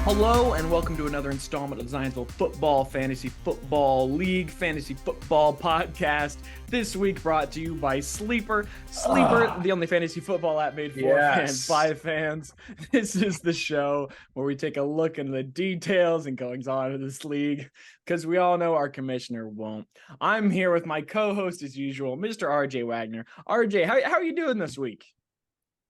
Hello and welcome to another installment of Zionsville Football Fantasy Football League Fantasy Football Podcast. This week brought to you by Sleeper. Sleeper, the only fantasy football app made for fans by fans. This is the show where we take a look into the details and goings on of this league because we all know our commissioner won't. I'm here with my co-host as usual, Mr. RJ Wagner. RJ, how are you doing this week?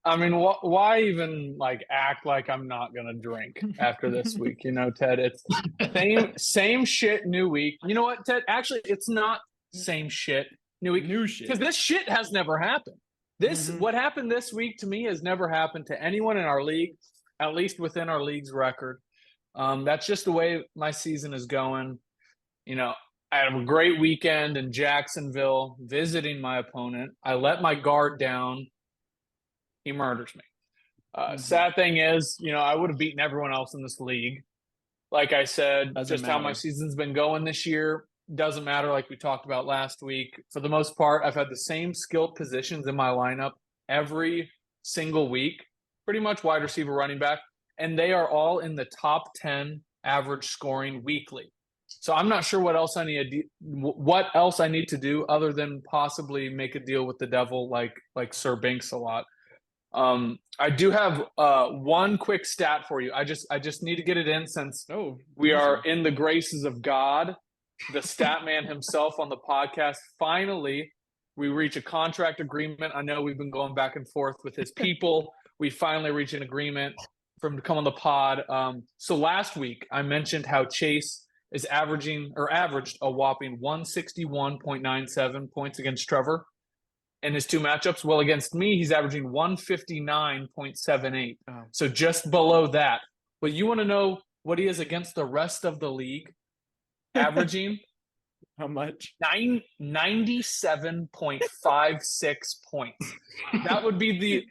I mean, why even act like I'm not gonna drink after this week? Ted, it's same shit, new week. You know what, Ted? Actually, it's not same shit, new week. New shit. Because this shit has never happened. What happened this week to me has never happened to anyone in our league, at least within our league's record. That's just the way my season is going. I had a great weekend in Jacksonville visiting my opponent. I let my guard down. He murders me. Sad thing is, I would have beaten everyone else in this league. Like I said, how my season's been going this year doesn't matter, like we talked about last week. For the most part, I've had the same skilled positions in my lineup every single week, pretty much wide receiver, running back, and they are all in the top 10 average scoring weekly. So I'm not sure what else I need to do other than possibly make a deal with the devil like Sir Binks a lot. I do have one quick stat for you. I just need to get it in since we are in the graces of God, the stat man himself on the podcast. Finally, we reach a contract agreement. I know we've been going back and forth with his people. We finally reached an agreement for him to come on the pod. So last week I mentioned how Chase is averaged a whopping 161.97 points against Trevor in his two matchups. Well, against me, he's averaging 159.78. So just below that. But you want to know what he is against the rest of the league? Averaging how much? 97.56 points. That would be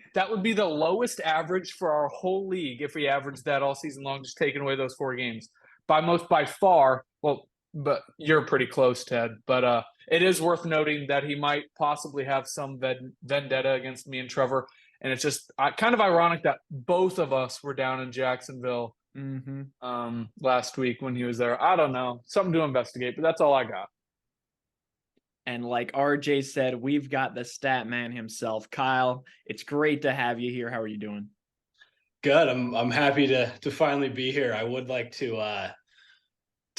the lowest average for our whole league if we averaged that all season long, just taking away those 4 games. By far, well, but you're pretty close, Ted. But it is worth noting that he might possibly have some vendetta against me and Trevor. And it's just kind of ironic that both of us were down in Jacksonville last week when he was there. I don't know. Something to investigate, but that's all I got. And like RJ said, we've got the stat man himself. Kyle, it's great to have you here. How are you doing? Good. I'm happy to finally be here. I would like to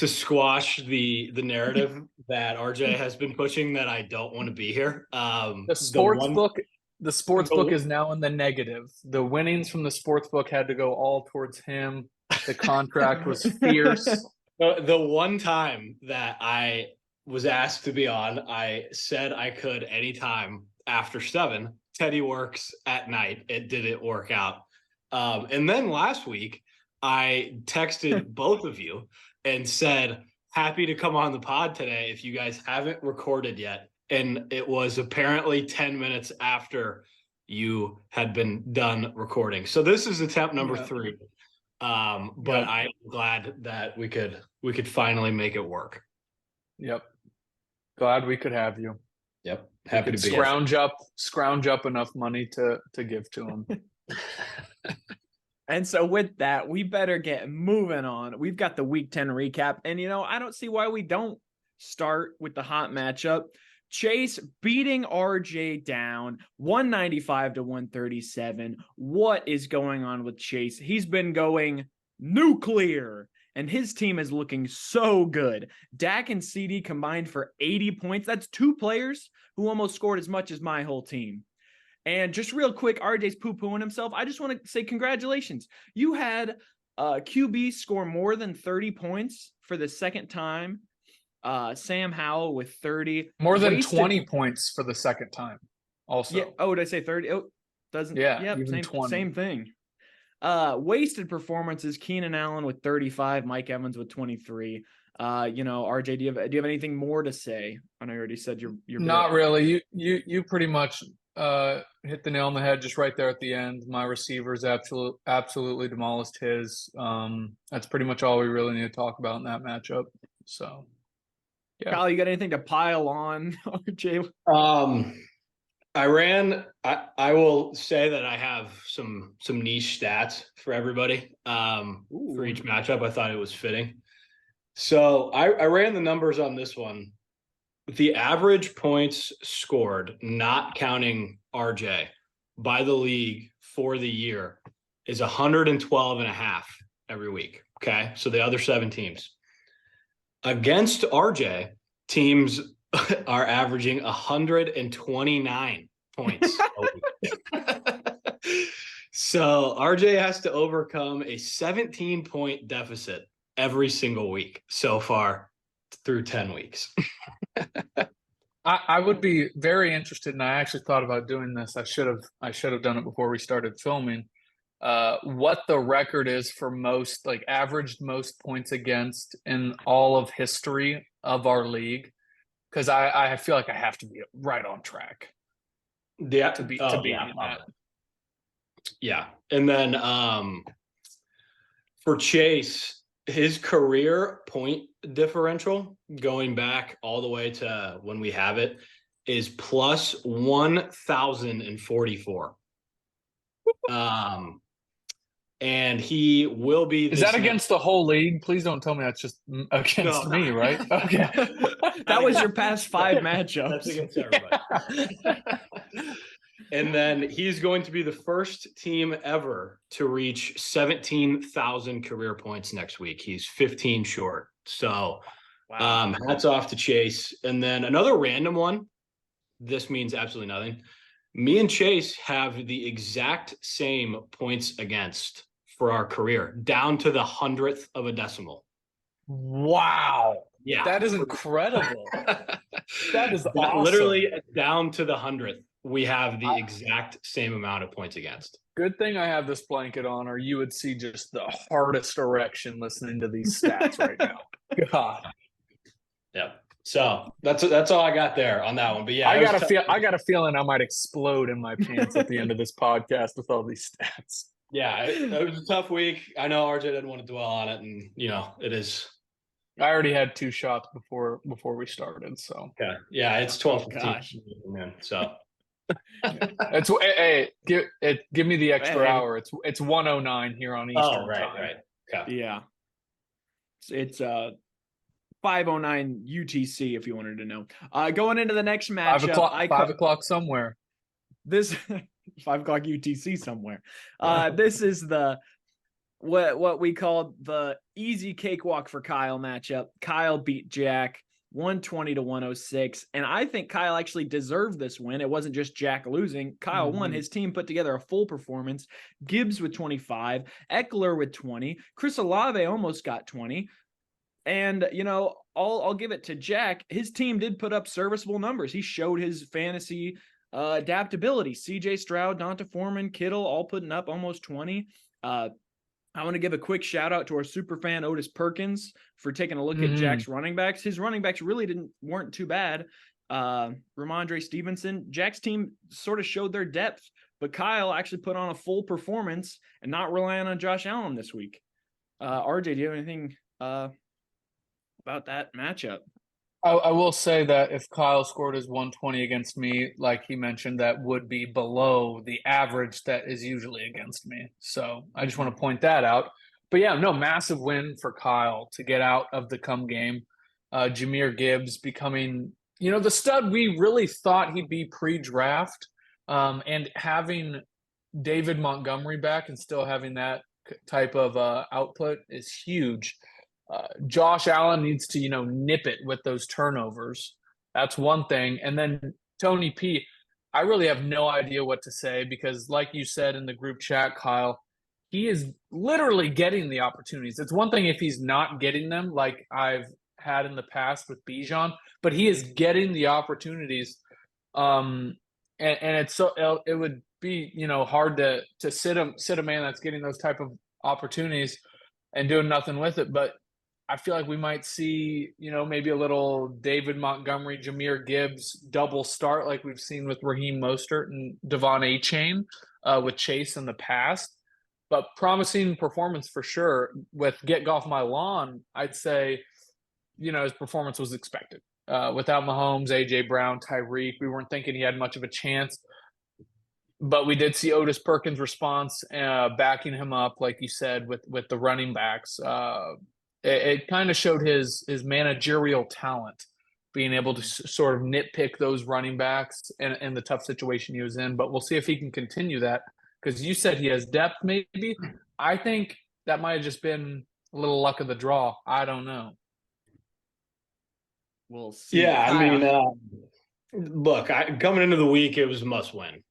squash the narrative that RJ has been pushing that I don't want to be here. The sports book is now in the negative. The winnings from the sports book had to go all towards him. The contract was fierce. The one time that I was asked to be on, I said I could anytime after 7. Teddy works at night. It didn't work out. And then last week, I texted both of you and said, happy to come on the pod today if you guys haven't recorded yet. And it was apparently 10 minutes after you had been done recording. So this is attempt number 3. But I'm glad that we could finally make it work. Yep. Glad we could have you. Yep. Happy to be scrounge up enough money to give to him. And so with that, we better get moving on. We've got the Week 10 recap. And, I don't see why we don't start with the hot matchup. Chase beating RJ down 195 to 137. What is going on with Chase? He's been going nuclear, and his team is looking so good. Dak and CD combined for 80 points. That's 2 players who almost scored as much as my whole team. And just real quick, RJ's poo-pooing himself. I just want to say congratulations. You had QB score more than 30 points for the second time. Sam Howell with 30. More than 20 points for the second time also. Yeah. Oh, did I say 30? Oh, doesn't. Yeah, same thing. Wasted performances, Keenan Allen with 35, Mike Evans with 23. RJ, do you have anything more to say? I know you already said you're not really. You pretty much hit the nail on the head just right there at the end. My receivers absolutely demolished his. That's pretty much all we really need to talk about in that matchup. So, yeah. Kyle, you got anything to pile on, RJ? I will say that I have some niche stats for everybody for each matchup. I thought it was fitting. So I ran the numbers on this one. The average points scored, not counting RJ, by the league for the year is 112 and a half every week. Okay. So the other 7 teams. Against RJ, teams are averaging 129 points a week. So RJ has to overcome a 17-point deficit every single week so far through 10 weeks. I would be very interested, and I actually thought about doing this. I should have done it before we started filming. What the record is for most, like, averaged most points against in all of history of our league, because I feel like I have to be right on track. Yeah, to be yeah. that. Yeah, and then for Chase, his career point differential going back all the way to when we have it is plus 1,044. And he will be. Is that against the whole league? Please don't tell me that's just against me, right? Okay. That was your past 5 matchups. That's against everybody. And then he's going to be the first team ever to reach 17,000 career points next week. He's 15 short. So wow. Hats off to Chase. And then another random one. This means absolutely nothing. Me and Chase have the exact same points against for our career, down to the 100th of a decimal. Wow. Yeah. That is incredible. That is awesome. Literally down to the 100th. We have the exact same amount of points against. Good thing I have this blanket on, or you would see just the hardest erection listening to these stats right now. God. Yeah. So that's all I got there on that one. But yeah, I got a feeling I might explode in my pants at the end of this podcast with all these stats. Yeah, it was a tough week. I know RJ didn't want to dwell on it, and it is. I already had 2 shots before we started, so okay. Yeah, it's 12. Gosh, so. It's give me the extra hour. It's 1:09 here on Eastern time. Right. Okay. Yeah. It's 5:09 UTC if you wanted to know. Going into the next matchup, 5 o'clock somewhere. This 5 o'clock UTC somewhere. This is the what we called the easy cakewalk for Kyle matchup. Kyle beat Jack 120-106, and I think Kyle actually deserved this win. It wasn't just Jack losing. Kyle won. His team put together a full performance. Gibbs with 25, Eckler with 20, Chris Olave almost got 20. And, I'll give it to Jack. His team did put up serviceable numbers. He showed his fantasy adaptability. CJ Stroud, Donta Foreman, Kittle, all putting up almost 20. I want to give a quick shout out to our super fan Otis Perkins for taking a look at Jack's running backs. His running backs really weren't too bad. Ramondre Stevenson, Jack's team sort of showed their depth, but Kyle actually put on a full performance and not relying on Josh Allen this week. RJ, do you have anything about that matchup? I will say that if Kyle scored his 120 against me, like he mentioned, that would be below the average that is usually against me. So I just want to point that out. But yeah, no, massive win for Kyle to get out of the come game. Jahmyr Gibbs becoming, the stud we really thought he'd be pre-draft, and having David Montgomery back and still having that type of output is huge. Josh Allen needs to, nip it with those turnovers. That's one thing. And then Tony P, I really have no idea what to say because, like you said in the group chat, Kyle, he is literally getting the opportunities. It's one thing if he's not getting them, like I've had in the past with Bijan, but he is getting the opportunities. And it's it would be, hard to sit a man that's getting those type of opportunities and doing nothing with it. But I feel like we might see, maybe a little David Montgomery, Jahmyr Gibbs double start like we've seen with Raheem Mostert and Devon Achane with Chase in the past. But promising performance for sure. With Get Off My Lawn, I'd say, his performance was expected. without Mahomes, A.J. Brown, Tyreek. We weren't thinking he had much of a chance. But we did see Otis Perkins' response, backing him up, like you said, with the running backs. It kind of showed his managerial talent, being able to sort of nitpick those running backs and the tough situation he was in. But we'll see if he can continue that, because you said he has depth, maybe. I think that might have just been a little luck of the draw. I don't know. We'll see. Yeah, I mean, look, coming into the week, it was a must win.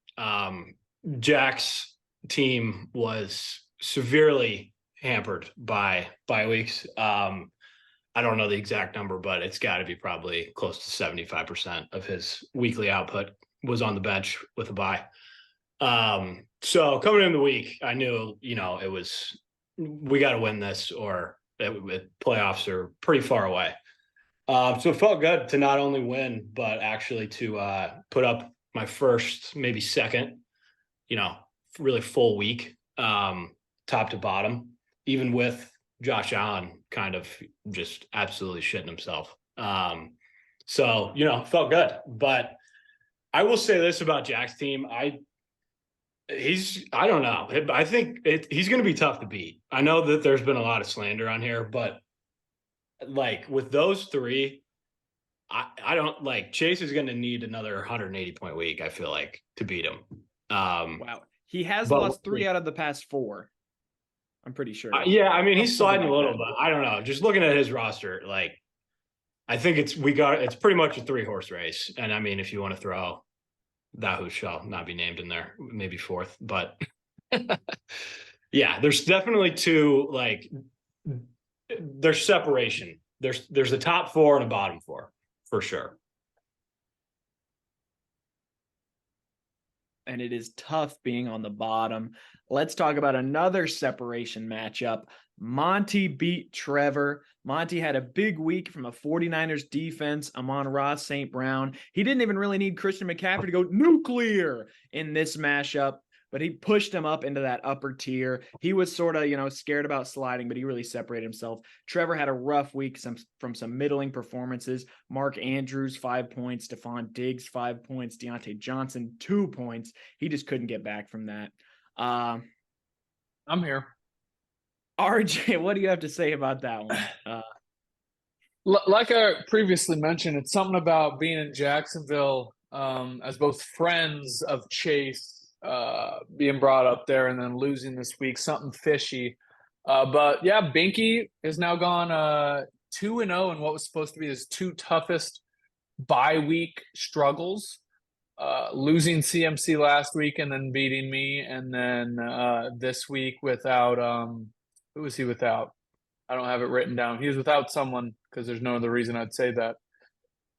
Jack's team was severely hampered by bye weeks. I don't know the exact number, but it's got to be probably close to 75% of his weekly output was on the bench with a bye. So coming into the week, I knew, it was, we got to win this, or playoffs are pretty far away. So it felt good to not only win, but actually to put up my first, maybe second, really full week, top to bottom, even with Josh Allen kind of just absolutely shitting himself. So, felt good. But I will say this about Jack's team. I don't know. I think he's going to be tough to beat. I know that there's been a lot of slander on here, but like with those three, I don't like Chase is going to need another 180 point week, I feel like, to beat him. Wow. He has lost 3 out of the past 4. I'm pretty sure. Yeah, I mean, he's sliding a little, but I don't know. Just looking at his roster, like, I think it's pretty much a 3-horse race. And I mean, if you want to throw that who shall not be named in there, maybe 4th, but yeah, there's definitely 2, like, there's separation. There's a top 4 and a bottom 4 for sure. And it is tough being on the bottom. Let's talk about another separation matchup. Monty beat Trevor. Monty had a big week from a 49ers defense. Amon-Ra St. Brown. He didn't even really need Christian McCaffrey to go nuclear in this mashup, but he pushed him up into that upper tier. He was sort of, scared about sliding, but he really separated himself. Trevor had a rough week from some middling performances. Mark Andrews, 5 points. Stephon Diggs, 5 points. Deontay Johnson, 2 points. He just couldn't get back from that. I'm here. RJ, what do you have to say about that one? Like I previously mentioned, it's something about being in Jacksonville as both friends of Chase, being brought up there and then losing this week, something fishy. But yeah, Binky has now gone 2-0 in what was supposed to be his 2 toughest bye week struggles. Losing CMC last week and then beating me, and then this week without who was he without? I don't have it written down. He was without someone, because there's no other reason I'd say that.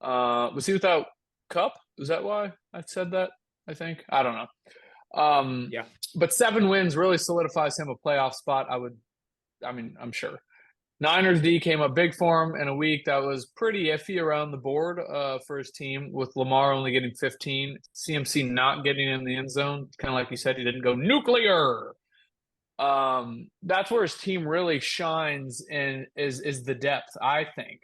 Was he without Cup? Is that why I said that? I think. I don't know. Yeah. But 7 wins really solidifies him a playoff spot. I'm sure. Niners D came up big for him in a week that was pretty iffy around the board for his team, with Lamar only getting 15, CMC not getting in the end zone. Kind of like you said, he didn't go nuclear. That's where his team really shines and is the depth, I think.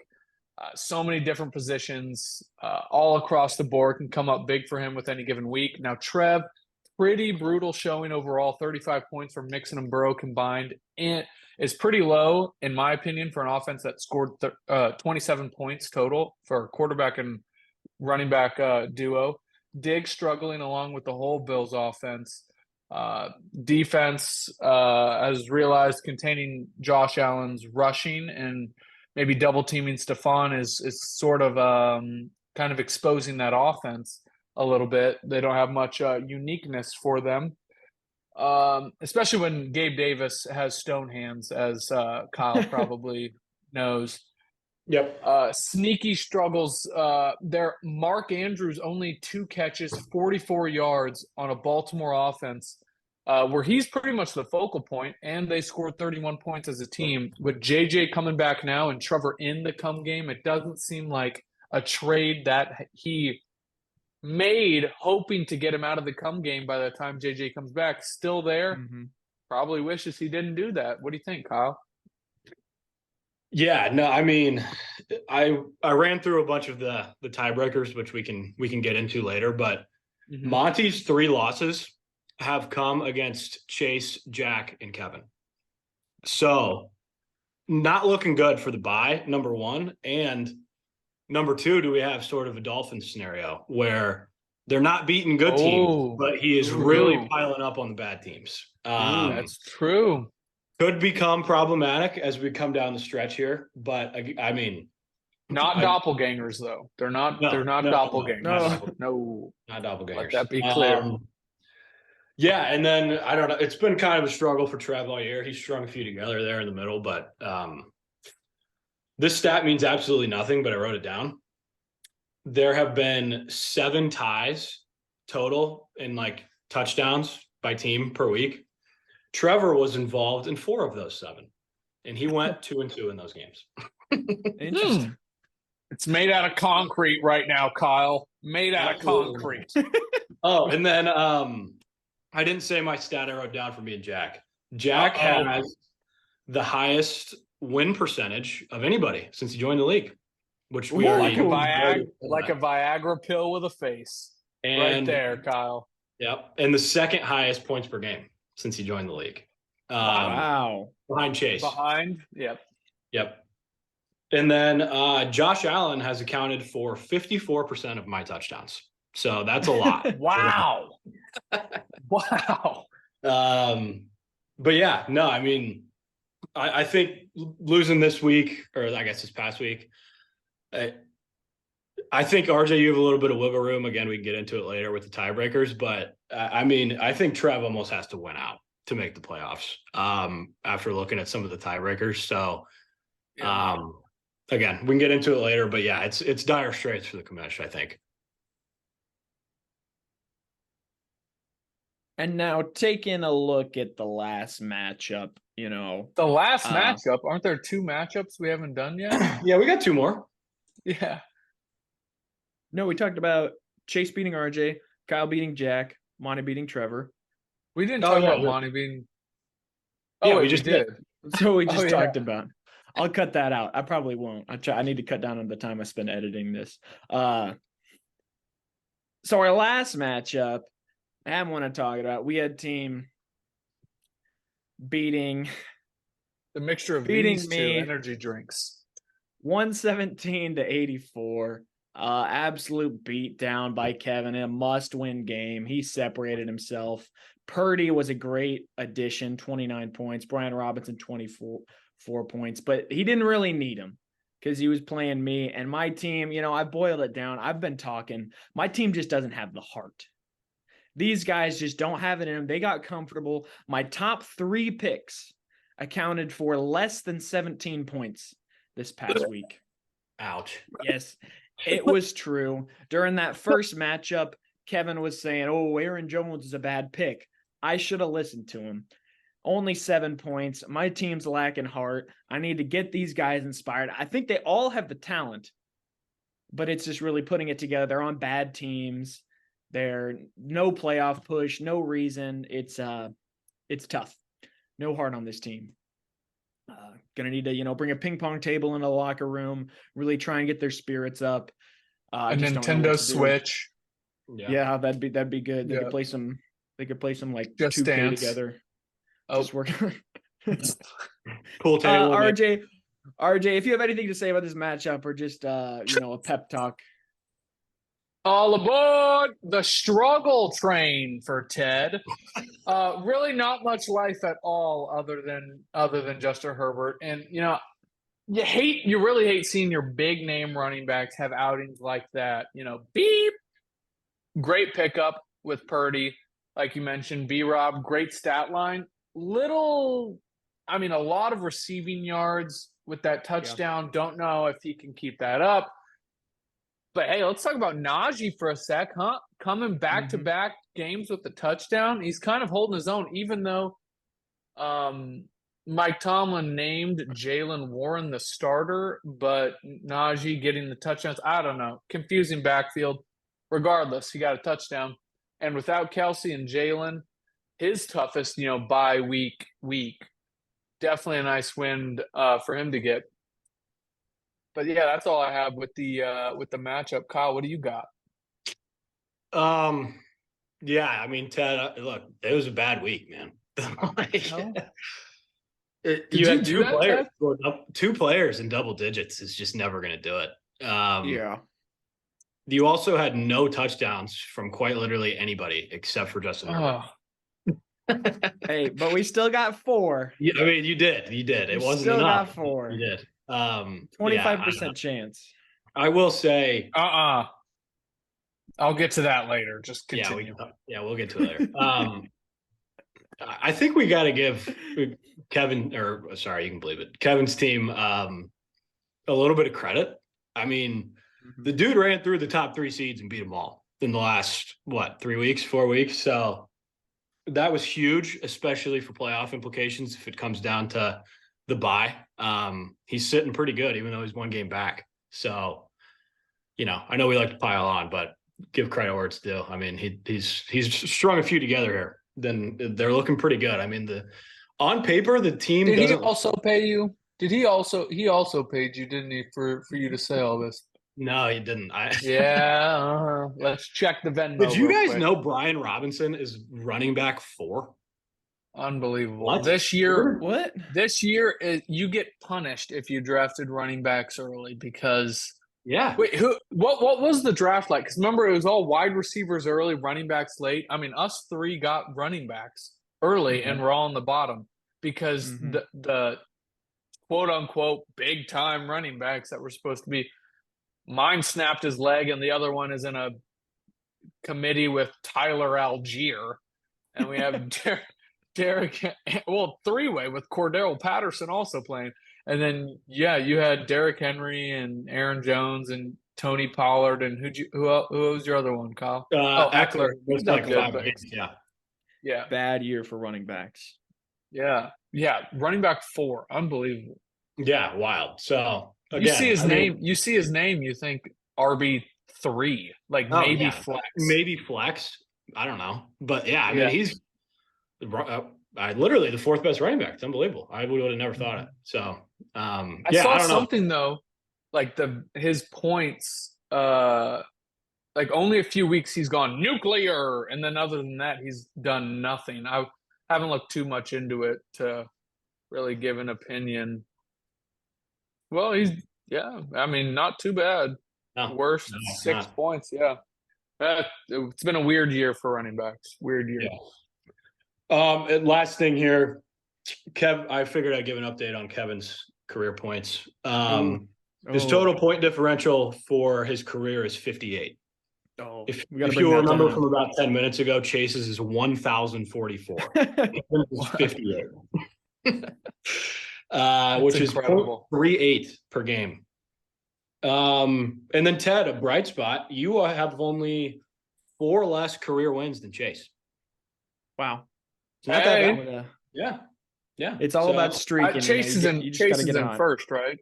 So many different positions all across the board can come up big for him with any given week. Now, Trev, pretty brutal showing overall, 35 points from Mixon and Burrow combined. And is pretty low, in my opinion, for an offense that scored 27 points total for a quarterback and running back duo. Diggs struggling along with the whole Bills offense. Defense has realized containing Josh Allen's rushing and maybe double teaming Stephon is sort of kind of exposing that offense a little bit. They don't have much uniqueness for them. Especially when Gabe Davis has stone hands, as Kyle probably knows. Yep. Sneaky struggles there. Mark Andrews only 2 catches, 44 yards on a Baltimore offense where he's pretty much the focal point, and they scored 31 points as a team. With JJ coming back now and Trevor in the come game, it doesn't seem like a trade that he made hoping to get him out of the come game by the time JJ comes back. Still there. Mm-hmm. Probably wishes he didn't do that. What do you think, Kyle? Yeah, no, I mean, I ran through a bunch of the tiebreakers, which we can get into later, but Monty's 3 losses have come against Chase, Jack, and Kevin. So not looking good for the bye, number one. And number two, do we have sort of a Dolphins scenario where they're not beating good teams, but he is really piling up on the bad teams? That's true. Could become problematic as we come down the stretch here, but I mean, not doppelgangers though. They're not. They're not doppelgangers. No, not doppelgangers. Let that be clear. Yeah, and then I don't know. It's been kind of a struggle for Trev all year. He's strung a few together there in the middle, but this stat means absolutely nothing. But I wrote it down. There have been 7 ties total in like touchdowns by team per week. Trevor was involved in 4 of those 7, and he went 2-2 in those games. Interesting. It's made out of concrete right now, Kyle. Made out of concrete. Oh, and then I didn't say my stat I wrote down for me and Jack. Jack has the highest win percentage of anybody since he joined the league, which we like a Viagra pill with a face. And, right there, Kyle. Yep. And the second highest points per game since he joined the league. Wow. Behind Chase. Yep. Yep. And then Josh Allen has accounted for 54% of my touchdowns. So that's a lot. Wow. Wow. But yeah, no, I mean, I think losing this week, or I guess this past week, I think RJ, you have a little bit of wiggle room. Again, we can get into it later with the tiebreakers, but I mean, I think Trev almost has to win out to make the playoffs after looking at some of the tiebreakers. So, again, we can get into it later, but yeah, it's dire straits for the commish, I think. And now taking a look at the last matchup, the last matchup, aren't there 2 matchups we haven't done yet? Yeah, we got 2 more. Yeah. No, we talked about Chase beating RJ, Kyle beating Jack, Monty beating Trevor. We didn't talk about Monty beating. Yeah, we just did. So we just talked about. I'll cut that out. I probably won't. I need to cut down on the time I spend editing this. So our last matchup, I have one to talk about. We had team beating the mixture of these 2 energy drinks, 117-84. Absolute beat down by Kevin in a must-win game. He separated himself. Purdy was a great addition, 29 points. Brian Robinson, 24 points. But he didn't really need him because he was playing me. And my team, I boiled it down. I've been talking. My team just doesn't have the heart. These guys just don't have it in them. They got comfortable. My top 3 picks accounted for less than 17 points this past week. Ouch. Yes. It was true. During that first matchup, Kevin was saying, Aaron Jones is a bad pick. I should have listened to him. Only 7 points. My team's lacking heart. I need to get these guys inspired. I think they all have the talent, but it's just really putting it together. They're on bad teams. They're no playoff push, no reason. It's tough. No heart on this team. Gonna need to, bring a ping pong table in the locker room, really try and get their spirits up. A Nintendo Switch. Yeah, that'd be good. They could play some like Just 2K Dance together. Oh. Just work. Cool table. RJ, if you have anything to say about this matchup or just a pep talk. All aboard the struggle train for Ted. Really not much life at all other than Justin Herbert. And you really hate seeing your big name running backs have outings like that. Beep. Great pickup with Purdy, like you mentioned. B-Rob, great stat line. A lot of receiving yards with that touchdown. Yeah. Don't know if he can keep that up. But hey, let's talk about Najee for a sec, huh? Coming back-to-back games with the touchdown. He's kind of holding his own, even though Mike Tomlin named Jalen Warren the starter, but Najee getting the touchdowns. I don't know. Confusing backfield. Regardless, he got a touchdown. And without Kelsey and Jalen, his toughest, bye week. Definitely a nice win for him to get. But yeah, that's all I have with the matchup. Kyle, what do you got? Yeah, I mean, Ted, look, it was a bad week, man. Like, No? you you had do that, Ted? two players in double digits is just never going to do it. Yeah. You also had no touchdowns from quite literally anybody except for Justin Herbert. Hey, but we still got 4. Yeah, I mean, you did. It wasn't still enough. got 4. You did. 25% chance. I will say. I'll get to that later. Just continue. We'll get to it later. I think we got to give Kevin, or sorry, you can believe it, Kevin's team a little bit of credit. I mean, the dude ran through the top 3 seeds and beat them all in the last, 4 weeks. So that was huge, especially for playoff implications if it comes down to the bye. He's sitting pretty good, even though he's 1 game back. So, I know we like to pile on, but give credit where it's due. I mean, he's strung a few together here. Then they're looking pretty good. I mean, on paper, the team. Did he also pay you? He also paid you, didn't he, for you to say all this? No, he didn't. Let's check the Venmo. Did you guys know Brian Robinson is running back 4? Unbelievable. What? This year, What? This year, you get punished if you drafted running backs early because. Yeah. Wait, what was the draft like? Because remember, it was all wide receivers early, running backs late. I mean, us 3 got running backs early, and we're all on the bottom because the quote unquote big time running backs that were supposed to be. Mine snapped his leg, and the other one is in a committee with Tyler Algier, and we have Derek. Well, 3-way with Cordero Patterson also playing. And then, you had Derrick Henry and Aaron Jones and Tony Pollard and who was your other one, Kyle? Eckler. He's not good, but yeah. Bad year for running backs. Yeah. Running back 4, unbelievable. Yeah, wild. So again, you see his name, you think RB3, like maybe flex. Maybe flex. I don't know, but I mean he's literally the 4th best running back. It's unbelievable. I would have never thought it. So I saw don't something though, like his points. Like only a few weeks he's gone nuclear, and then other than that he's done nothing. I haven't looked too much into it to really give an opinion. Well, I mean, not too bad. No, Worst 6 points. Yeah, it's been a weird year for running backs. Weird year. Yeah. Last thing here, Kev. I figured I'd give an update on Kevin's career points. His total point differential for his career is 58. If you remember from about 10 minutes ago, Chase's is 1,044. Kevin's is 58. Which is 0.38 per game. And then Ted, a bright spot. You have only 4 less career wins than Chase. Wow. It's not that bad. Yeah. It's all about streaking. Chase is in first, right?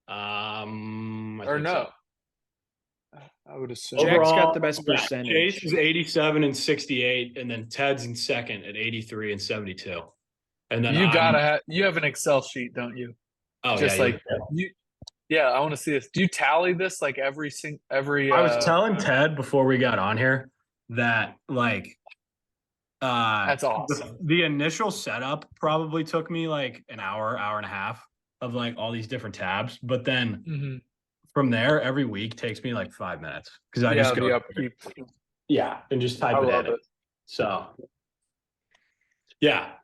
Or no? So. I would assume Jack's got the best percentage. Chase is 87 and 68, and then Ted's in second at 83 and 72. And then you have an Excel sheet, don't you? Oh, just I want to see this. Do you tally this like every? I was telling Ted before we got on here that that's awesome. The initial setup probably took me like an hour and a half of like all these different tabs, but then from there every week takes me like 5 minutes because I just go and just type it in. So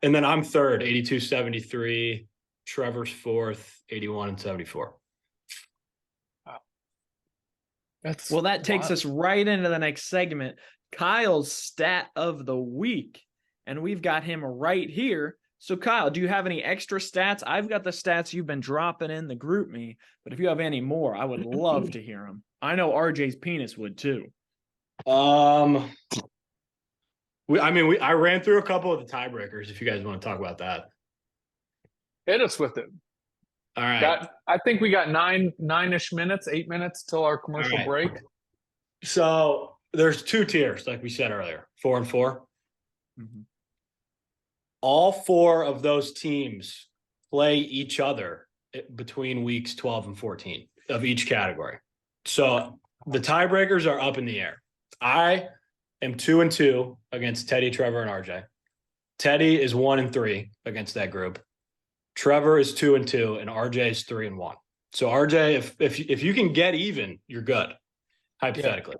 and then I'm third, 82, 73. Trevor's fourth, 81 and 74. Wow. That takes us right into the next segment, Kyle's stat of the week. And we've got him right here. So Kyle, do you have any extra stats? I've got the stats you've been dropping in the group me, but if you have any more, I would love to hear them. I know RJ's penis would too. I ran through a couple of the tiebreakers if you guys want to talk about that. Hit us with it. All right. I think we got 9-ish minutes, 8 minutes till our commercial break. So there's 2 tiers, like we said earlier, 4 and 4. All 4 of those teams play each other between weeks 12 and 14 of each category. So the tiebreakers are up in the air. I am 2-2 against Teddy, Trevor, and RJ. Teddy is 1-3 against that group. Trevor is 2-2, and RJ is 3-1. So RJ, if you can get even, you're good, hypothetically.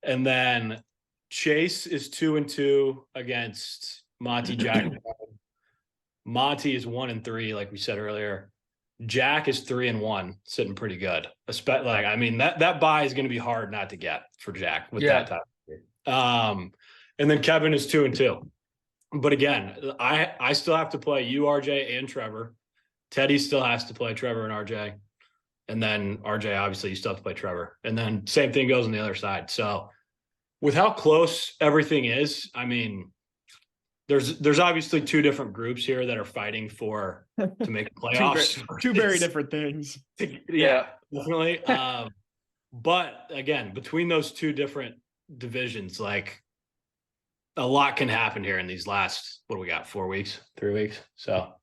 Yeah. And then Chase is 2-2 against Monty, Jack. Monty is 1-3, like we said earlier. Jack is 3-1, sitting pretty good. That bye is going to be hard not to get for Jack with that time. And then Kevin is 2-2. But again, I still have to play you, RJ, and Trevor. Teddy still has to play Trevor and RJ. And then RJ, obviously, you still have to play Trevor. And then same thing goes on the other side. So with how close everything is, I mean, there's obviously two different groups here that are fighting to make playoffs. two very different things. Yeah, definitely. But again, between those two different divisions, like a lot can happen here in these last, what do we got, 4 weeks, 3 weeks? So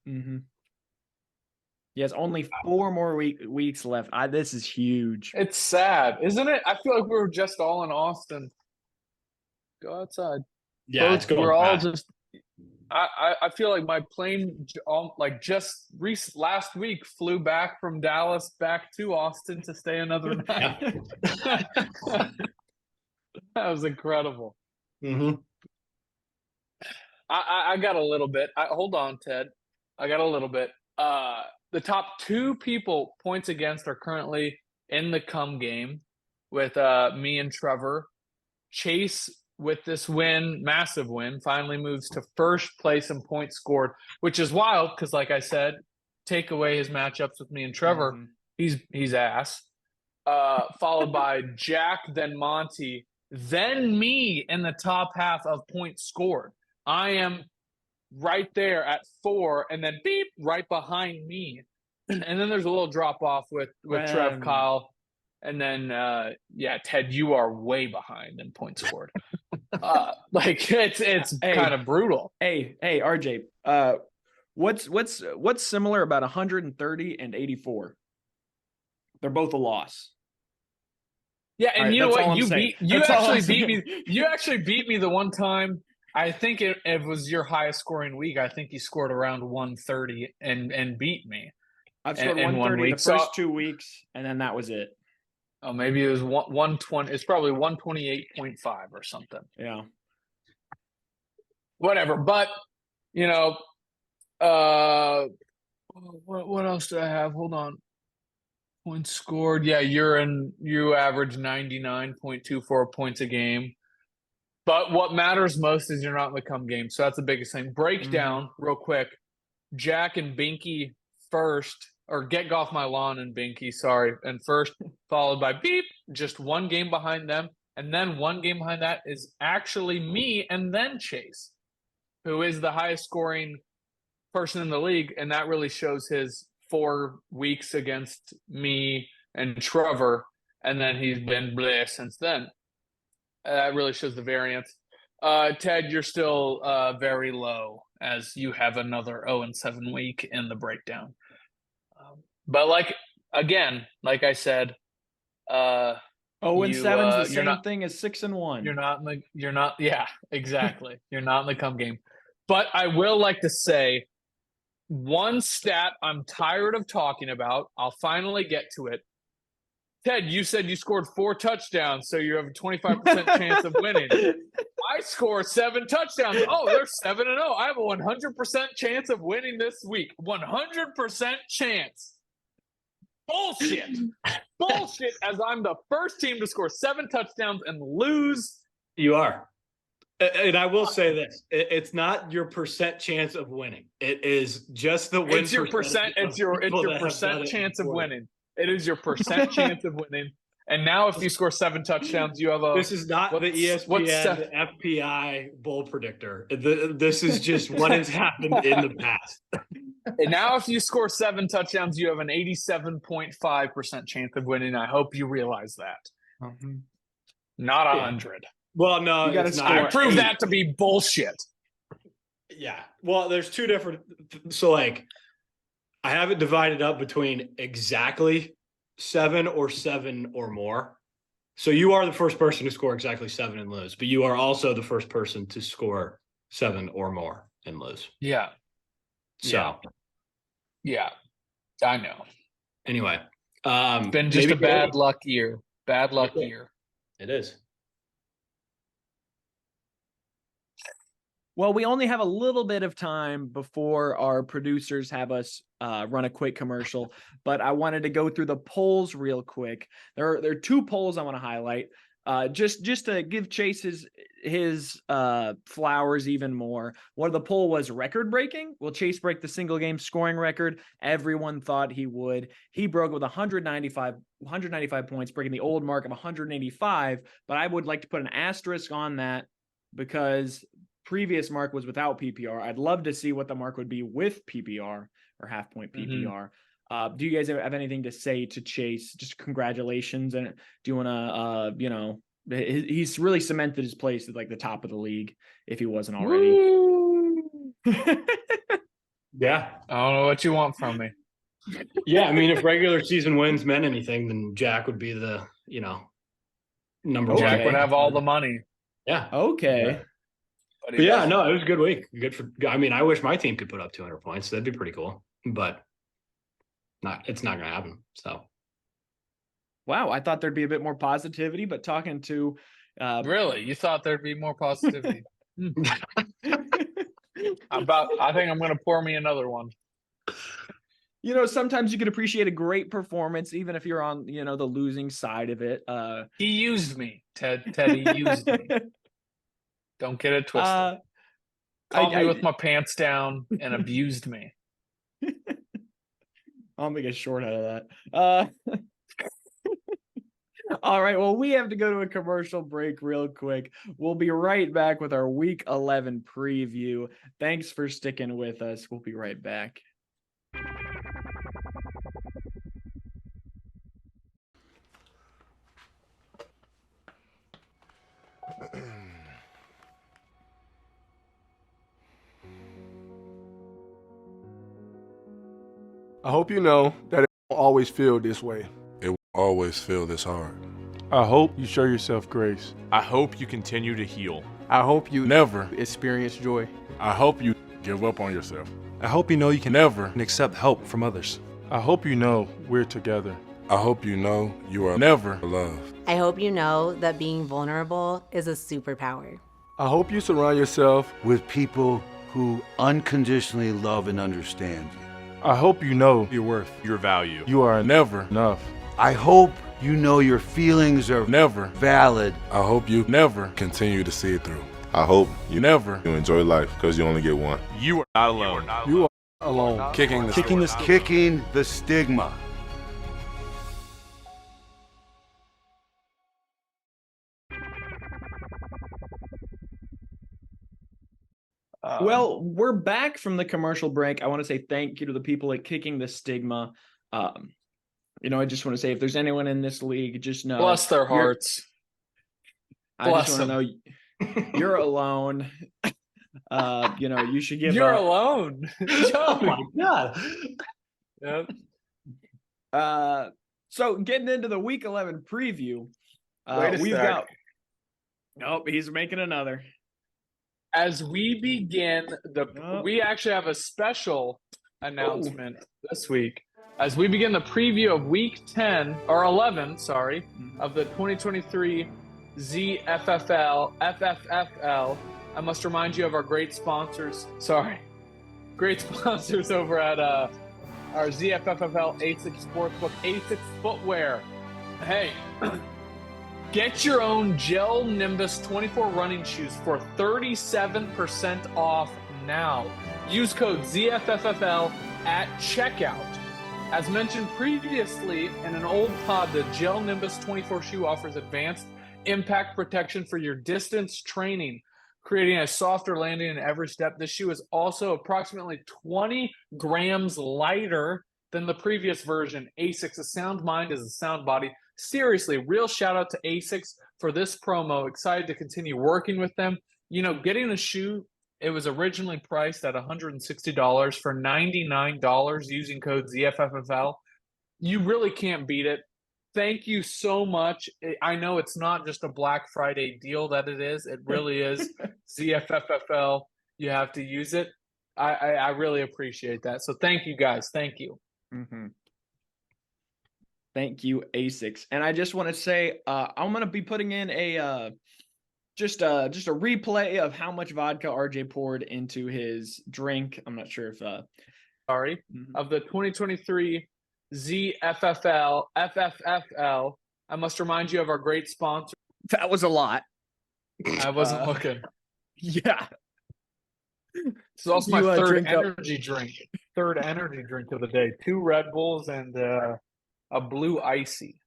yes, only 4 more weeks left. This is huge. It's sad, isn't it? I feel like we were just all in Austin. Go outside. Yeah, we're all just. I feel like my plane, last week, flew back from Dallas back to Austin to stay another night. That was incredible. Mm-hmm. I got a little bit. Hold on, Ted. I got a little bit. The top 2 people points against are currently in the come game with me and Trevor. Chase, with this win, massive win, finally moves to first place in points scored, which is wild because, like I said, take away his matchups with me and Trevor, he's ass. Followed by Jack, then Monty, then me in the top half of points scored. I am right there at 4, and then beep right behind me, and then there's a little drop off with Trev, Kyle, and then Ted, you are way behind in points scored. It's kind of brutal. Hey, RJ, what's similar about 130 and 84? They're both a loss. Yeah, and you know what? You actually beat me the one time. I think it was your highest scoring week. I think you scored around 130 and beat me. I've scored 130 the first 2 weeks, and then that was it. Oh, maybe it was 120. It's probably 128.5 or something. Yeah. Whatever. But, what else do I have? Hold on. Points scored. Yeah, you average 99.24 points a game. But what matters most is you're not in the come game. So that's the biggest thing. Breakdown real quick. Jack and Binky first. Or Get Off My Lawn and Binky, sorry. And first, followed by beep, just 1 game behind them. And then 1 game behind that is actually me and then Chase, who is the highest scoring person in the league. And that really shows his 4 weeks against me and Trevor. And then he's been bleh since then. That really shows the variance. Ted, you're still very low as you have another 0-7 week in the breakdown. But like I said, 0-7 is the same thing as 6-1. You're not. Yeah, exactly. You're not in the come game. But I will like to say one stat I'm tired of talking about. I'll finally get to it. Ted, you said you scored 4 touchdowns, so you have a 25% chance of winning. I score 7 touchdowns. Oh, they're 7-0. I have a 100% chance of winning this week. 100% chance. Bullshit. Bullshit, as I'm the first team to score 7 touchdowns and lose. You are. And I will say this. It's not your percent chance of winning. It is just the win. It's your percent. It's your percent chance of winning. It is your percent chance of winning. And now if you score 7 touchdowns, you have a... This is not the ESPN FPI bowl predictor. This is just what has happened in the past. And now if you score 7 touchdowns, you have an 87.5% chance of winning. I hope you realize that. Mm-hmm. Not 100. Well, no, you gotta score. I prove that to be bullshit. Yeah. Well, there's 2 different... So, like, I have it divided up between exactly 7 or more. So you are the first person to score exactly 7 and lose, but you are also the first person to score 7 or more and lose. Yeah. So. Yeah. I know. Anyway. It's been just a bad luck year. Bad luck year. It is. Well, we only have a little bit of time before our producers have us run a quick commercial, but I wanted to go through the polls real quick. There are 2 polls I want to highlight. Just to give Chase his flowers even more. One of the poll was record breaking. Will Chase break the single game scoring record? Everyone thought he would. He broke with 195 points, breaking the old mark of 185. But I would like to put an asterisk on that because previous mark was without PPR. I'd love to see what the mark would be with PPR or half point PPR. Do you guys have anything to say to Chase? Just congratulations. And do you want to, he's really cemented his place at like the top of the league if he wasn't already. Yeah. I don't know what you want from me. Yeah. I mean, if regular season wins meant anything, then Jack would be the, number one. Jack would have all the money. Yeah. Okay. Yeah. But yeah, no, it was a good week. I wish my team could put up 200 points. That'd be pretty cool, but it's not going to happen. So. Wow. I thought there'd be a bit more positivity, but talking to, really, you thought there'd be more positivity. I think I'm going to pour me another one. Sometimes you can appreciate a great performance, even if you're on, the losing side of it. He used me, Teddy used me. Don't get it twisted. Caught me with my pants down and abused me. I'll make a short out of that. All right. Well, we have to go to a commercial break real quick. We'll be right back with our Week 11 preview. Thanks for sticking with us. We'll be right back. I hope you know that it won't always feel this way. It won't always feel this hard. I hope you show yourself grace. I hope you continue to heal. I hope you never experience joy. I hope you give up on yourself. I hope you know you can never accept help from others. I hope you know we're together. I hope you know you are never loved. I hope you know that being vulnerable is a superpower. I hope you surround yourself with people who unconditionally love and understand you. I hope you know your worth, your value. You are never enough. I hope you know your feelings are never valid. I hope you never continue to see it through. I hope you never enjoy life because you only get one. You are not alone. You are alone. Kicking the stigma. Well, we're back from the commercial break. I want to say thank you to the people at Kicking the Stigma. I just want to say if there's anyone in this league, just know. Bless their hearts. I just want to know you're alone. You should give You're up. alone. Oh my God. Yep. So getting into the Week 11 preview, we've got. Nope, he's making another. As we begin we actually have a special announcement this week. As we begin the preview of Week 11, of the 2023 ZFFFFL, I must remind you of our great sponsors. Great sponsors over at our ZFFFL ASICS Sportsbook, ASICS Footwear. Hey. Get your own Gel Nimbus 24 running shoes for 37% off now. Use code ZFFFL at checkout. As mentioned previously in an old pod, the Gel Nimbus 24 shoe offers advanced impact protection for your distance training, creating a softer landing in every step. This shoe is also approximately 20 grams lighter than the previous version. ASICS, a sound mind is a sound body. Seriously, real shout out to ASICS for this promo. Excited to continue working with them. Getting a shoe It was originally priced at $160 for $99 using code ZFFFL. You really can't beat it. Thank you so much. I know it's not just a Black Friday deal that it is. It really is ZFFFL. You have to use it. I really appreciate that. So thank you guys. Thank you. Mm-hmm. Thank you, ASICS. And I just want to say, I'm going to be putting in a just a replay of how much vodka RJ poured into his drink. I'm not sure if of the 2023 ZFFL FFFL. I must remind you of our great sponsor. That was a lot. I wasn't looking. Yeah. This is also my third energy drink. Third energy drink of the day. 2 Red Bulls and a blue icy.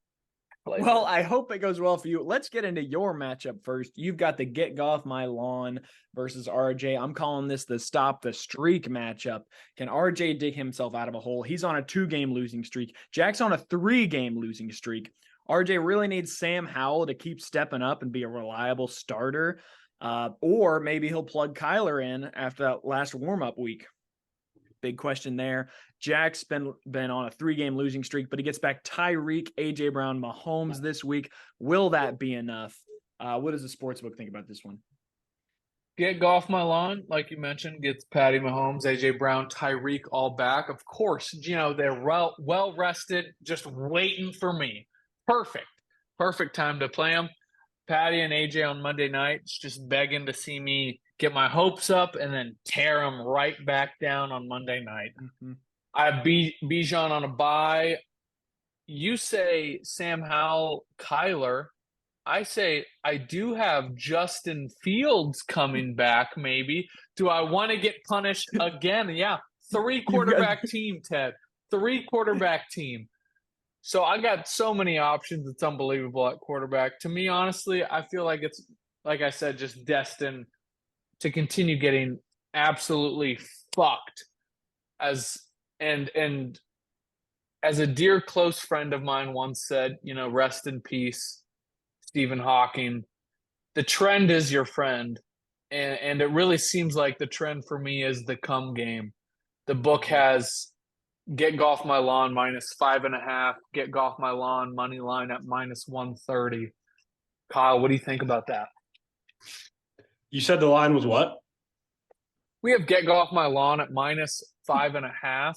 Well, I hope it goes well for you. Let's get into your matchup first. You've got the Get Off My Lawn versus RJ. I'm calling this the Stop the Streak matchup. Can RJ dig himself out of a hole? He's on a 2-game losing streak. Jack's on a 3-game losing streak. RJ really needs Sam Howell to keep stepping up and be a reliable starter. Or maybe he'll plug Kyler in after that last warm-up week. Big question there. Jack's been on a 3-game losing streak, but he gets back Tyreek, A.J. Brown, Mahomes this week. Will that be enough? What does the sportsbook think about this one? Get Off My Lawn, like you mentioned, gets Patty Mahomes, A.J. Brown, Tyreek all back. Of course, they're well rested, just waiting for me. Perfect time to play them. Patty and AJ on Monday nights, just begging to see me get my hopes up and then tear them right back down on Monday night. Mm-hmm. I have Bijan on a bye. You say Sam Howell, Kyler. I say I do have Justin Fields coming back, maybe. Do I want to get punished again? Yeah, 3-quarterback team, Ted. 3-quarterback team. So I got so many options. It's unbelievable at quarterback. To me, honestly, I feel like it's, like I said, just destined to continue getting absolutely fucked. And as a dear close friend of mine once said, rest in peace, Stephen Hawking. The trend is your friend. And it really seems like the trend for me is the come game. The book has Get Off My Lawn -5.5. Get Off My Lawn money line at -130. Kyle, what do you think about that? You said the line was what? We have Get Off My Lawn at -5.5.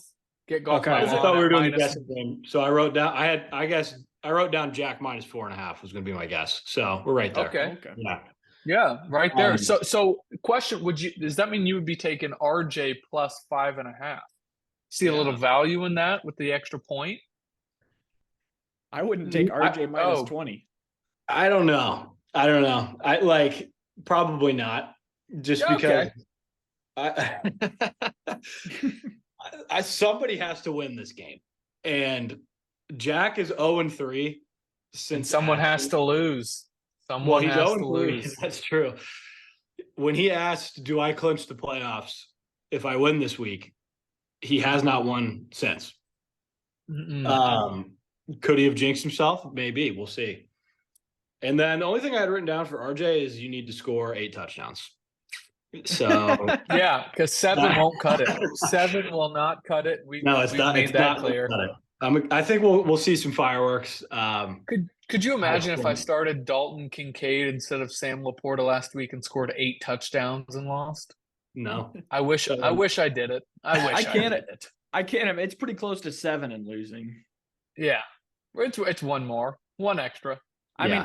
Get Off My Lawn. I thought we were doing the guessing game. So I wrote down. I wrote down Jack -4.5 was going to be my guess. So we're right there. Okay. Yeah, right there. So question: does that mean you would be taking RJ +5.5? See a little value in that with the extra point? I wouldn't take RJ -20. I don't know. I probably not. Just because somebody has to win this game. And Jack is 0-3 since someone has to lose. He's 0-3. That's true. When he asked, do I clinch the playoffs if I win this week? He has not won since. Could he have jinxed himself? Maybe. We'll see. And then the only thing I had written down for RJ is you need to score 8 touchdowns. So yeah, because 7 won't cut it. 7 will not cut it. We've made that clear. I think we'll see some fireworks. Could you imagine if I started Dalton Kincaid instead of Sam Laporta last week and scored 8 touchdowns and lost? No. I wish I did it. I can't. It's pretty close to 7 and losing. Yeah. It's one more. One extra. I mean,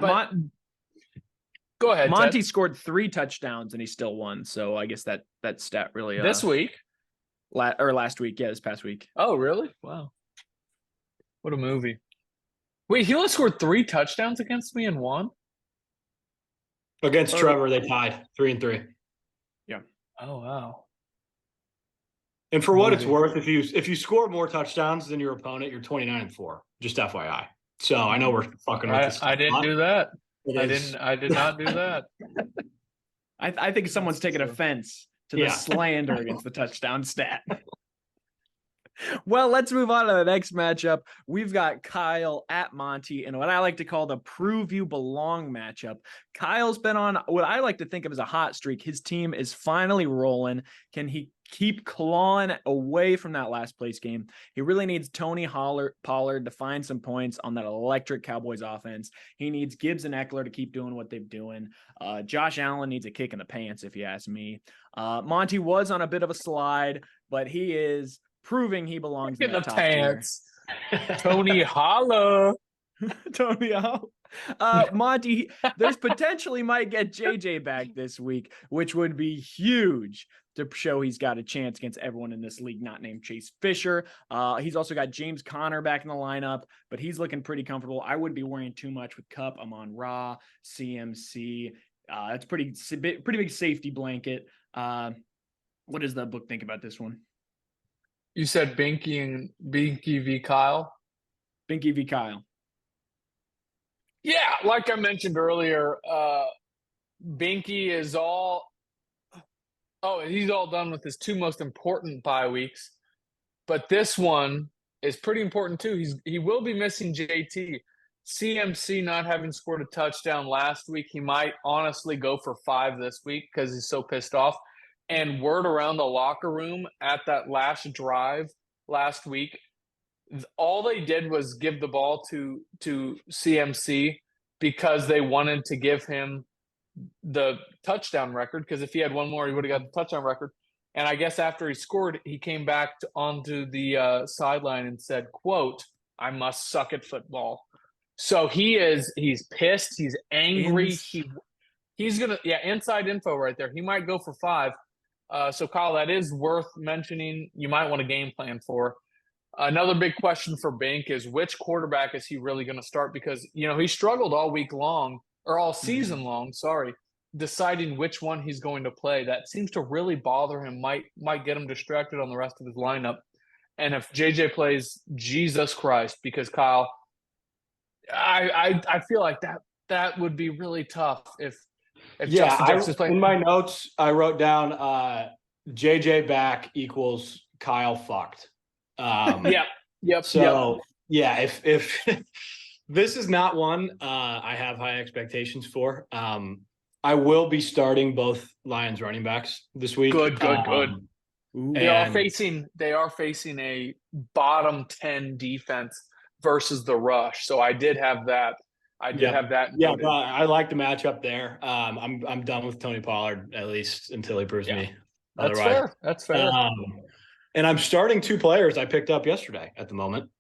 go ahead. Monty Ted. scored 3 touchdowns and he still won. So I guess that stat really this week last week. Yeah, this past week. Oh, really? Wow. What a movie. Wait, he only scored 3 touchdowns against me and won? Against Trevor, they tied 3-3. Yeah. Oh, wow. And for what it's worth, if you score more touchdowns than your opponent, you're 29-4. Just FYI. So I know we're fucking with this. I didn't do that. I did not do that. I think someone's taking offense to the slander against the touchdown stat. Well, let's move on to the next matchup. We've got Kyle at Monty and what I like to call the Prove You Belong matchup. Kyle's been on what I like to think of as a hot streak. His team is finally rolling. Can he keep clawing away from that last place game? He really needs Tony Pollard to find some points on that electric Cowboys offense. He needs Gibbs and Eckler to keep doing what they're doing. Josh Allen needs a kick in the pants, if you ask me. Monty was on a bit of a slide, but he is proving he belongs in the top pants. Tony Holla. Tony Holla. Monty, there's potentially might get JJ back this week, which would be huge to show he's got a chance against everyone in this league not named Chase Fisher. He's also got James Conner back in the lineup, but he's looking pretty comfortable. I wouldn't be worrying too much with Kupp, Amon-Ra, CMC. That's pretty big safety blanket. What does the book think about this one? You said Binky v. Kyle? Binky v. Kyle. Yeah, like I mentioned earlier, Binky is he's all done with his two most important bye weeks. But this one is pretty important too. He will be missing JT. CMC not having scored a touchdown last week. He might honestly go for 5 this week because he's so pissed off. And word around the locker room at that last drive last week, all they did was give the ball to CMC because they wanted to give him the touchdown record. Because if he had one more, he would have got the touchdown record. And I guess after he scored, he came back onto the sideline and said, quote, "I must suck at football." So he's pissed. He's angry. He's going to, inside info right there. He might go for 5. So, Kyle, that is worth mentioning. You might want a game plan for. Another big question for Bink is which quarterback is he really going to start? Because, he struggled all season long, deciding which one he's going to play. That seems to really bother him, might get him distracted on the rest of his lineup. And if JJ plays, Jesus Christ, because Kyle, I feel like that would be really tough if Justin Jefferson's playing. In my notes, I wrote down JJ back equals Kyle fucked. Yep. So if this is not one I have high expectations for. I will be starting both Lions running backs this week. Good. They are facing a bottom 10 defense versus the rush. So I did have that. Have that. Yeah, but I like the matchup there. I'm done with Tony Pollard, at least until he proves me otherwise. That's fair. And I'm starting 2 players I picked up yesterday at the moment.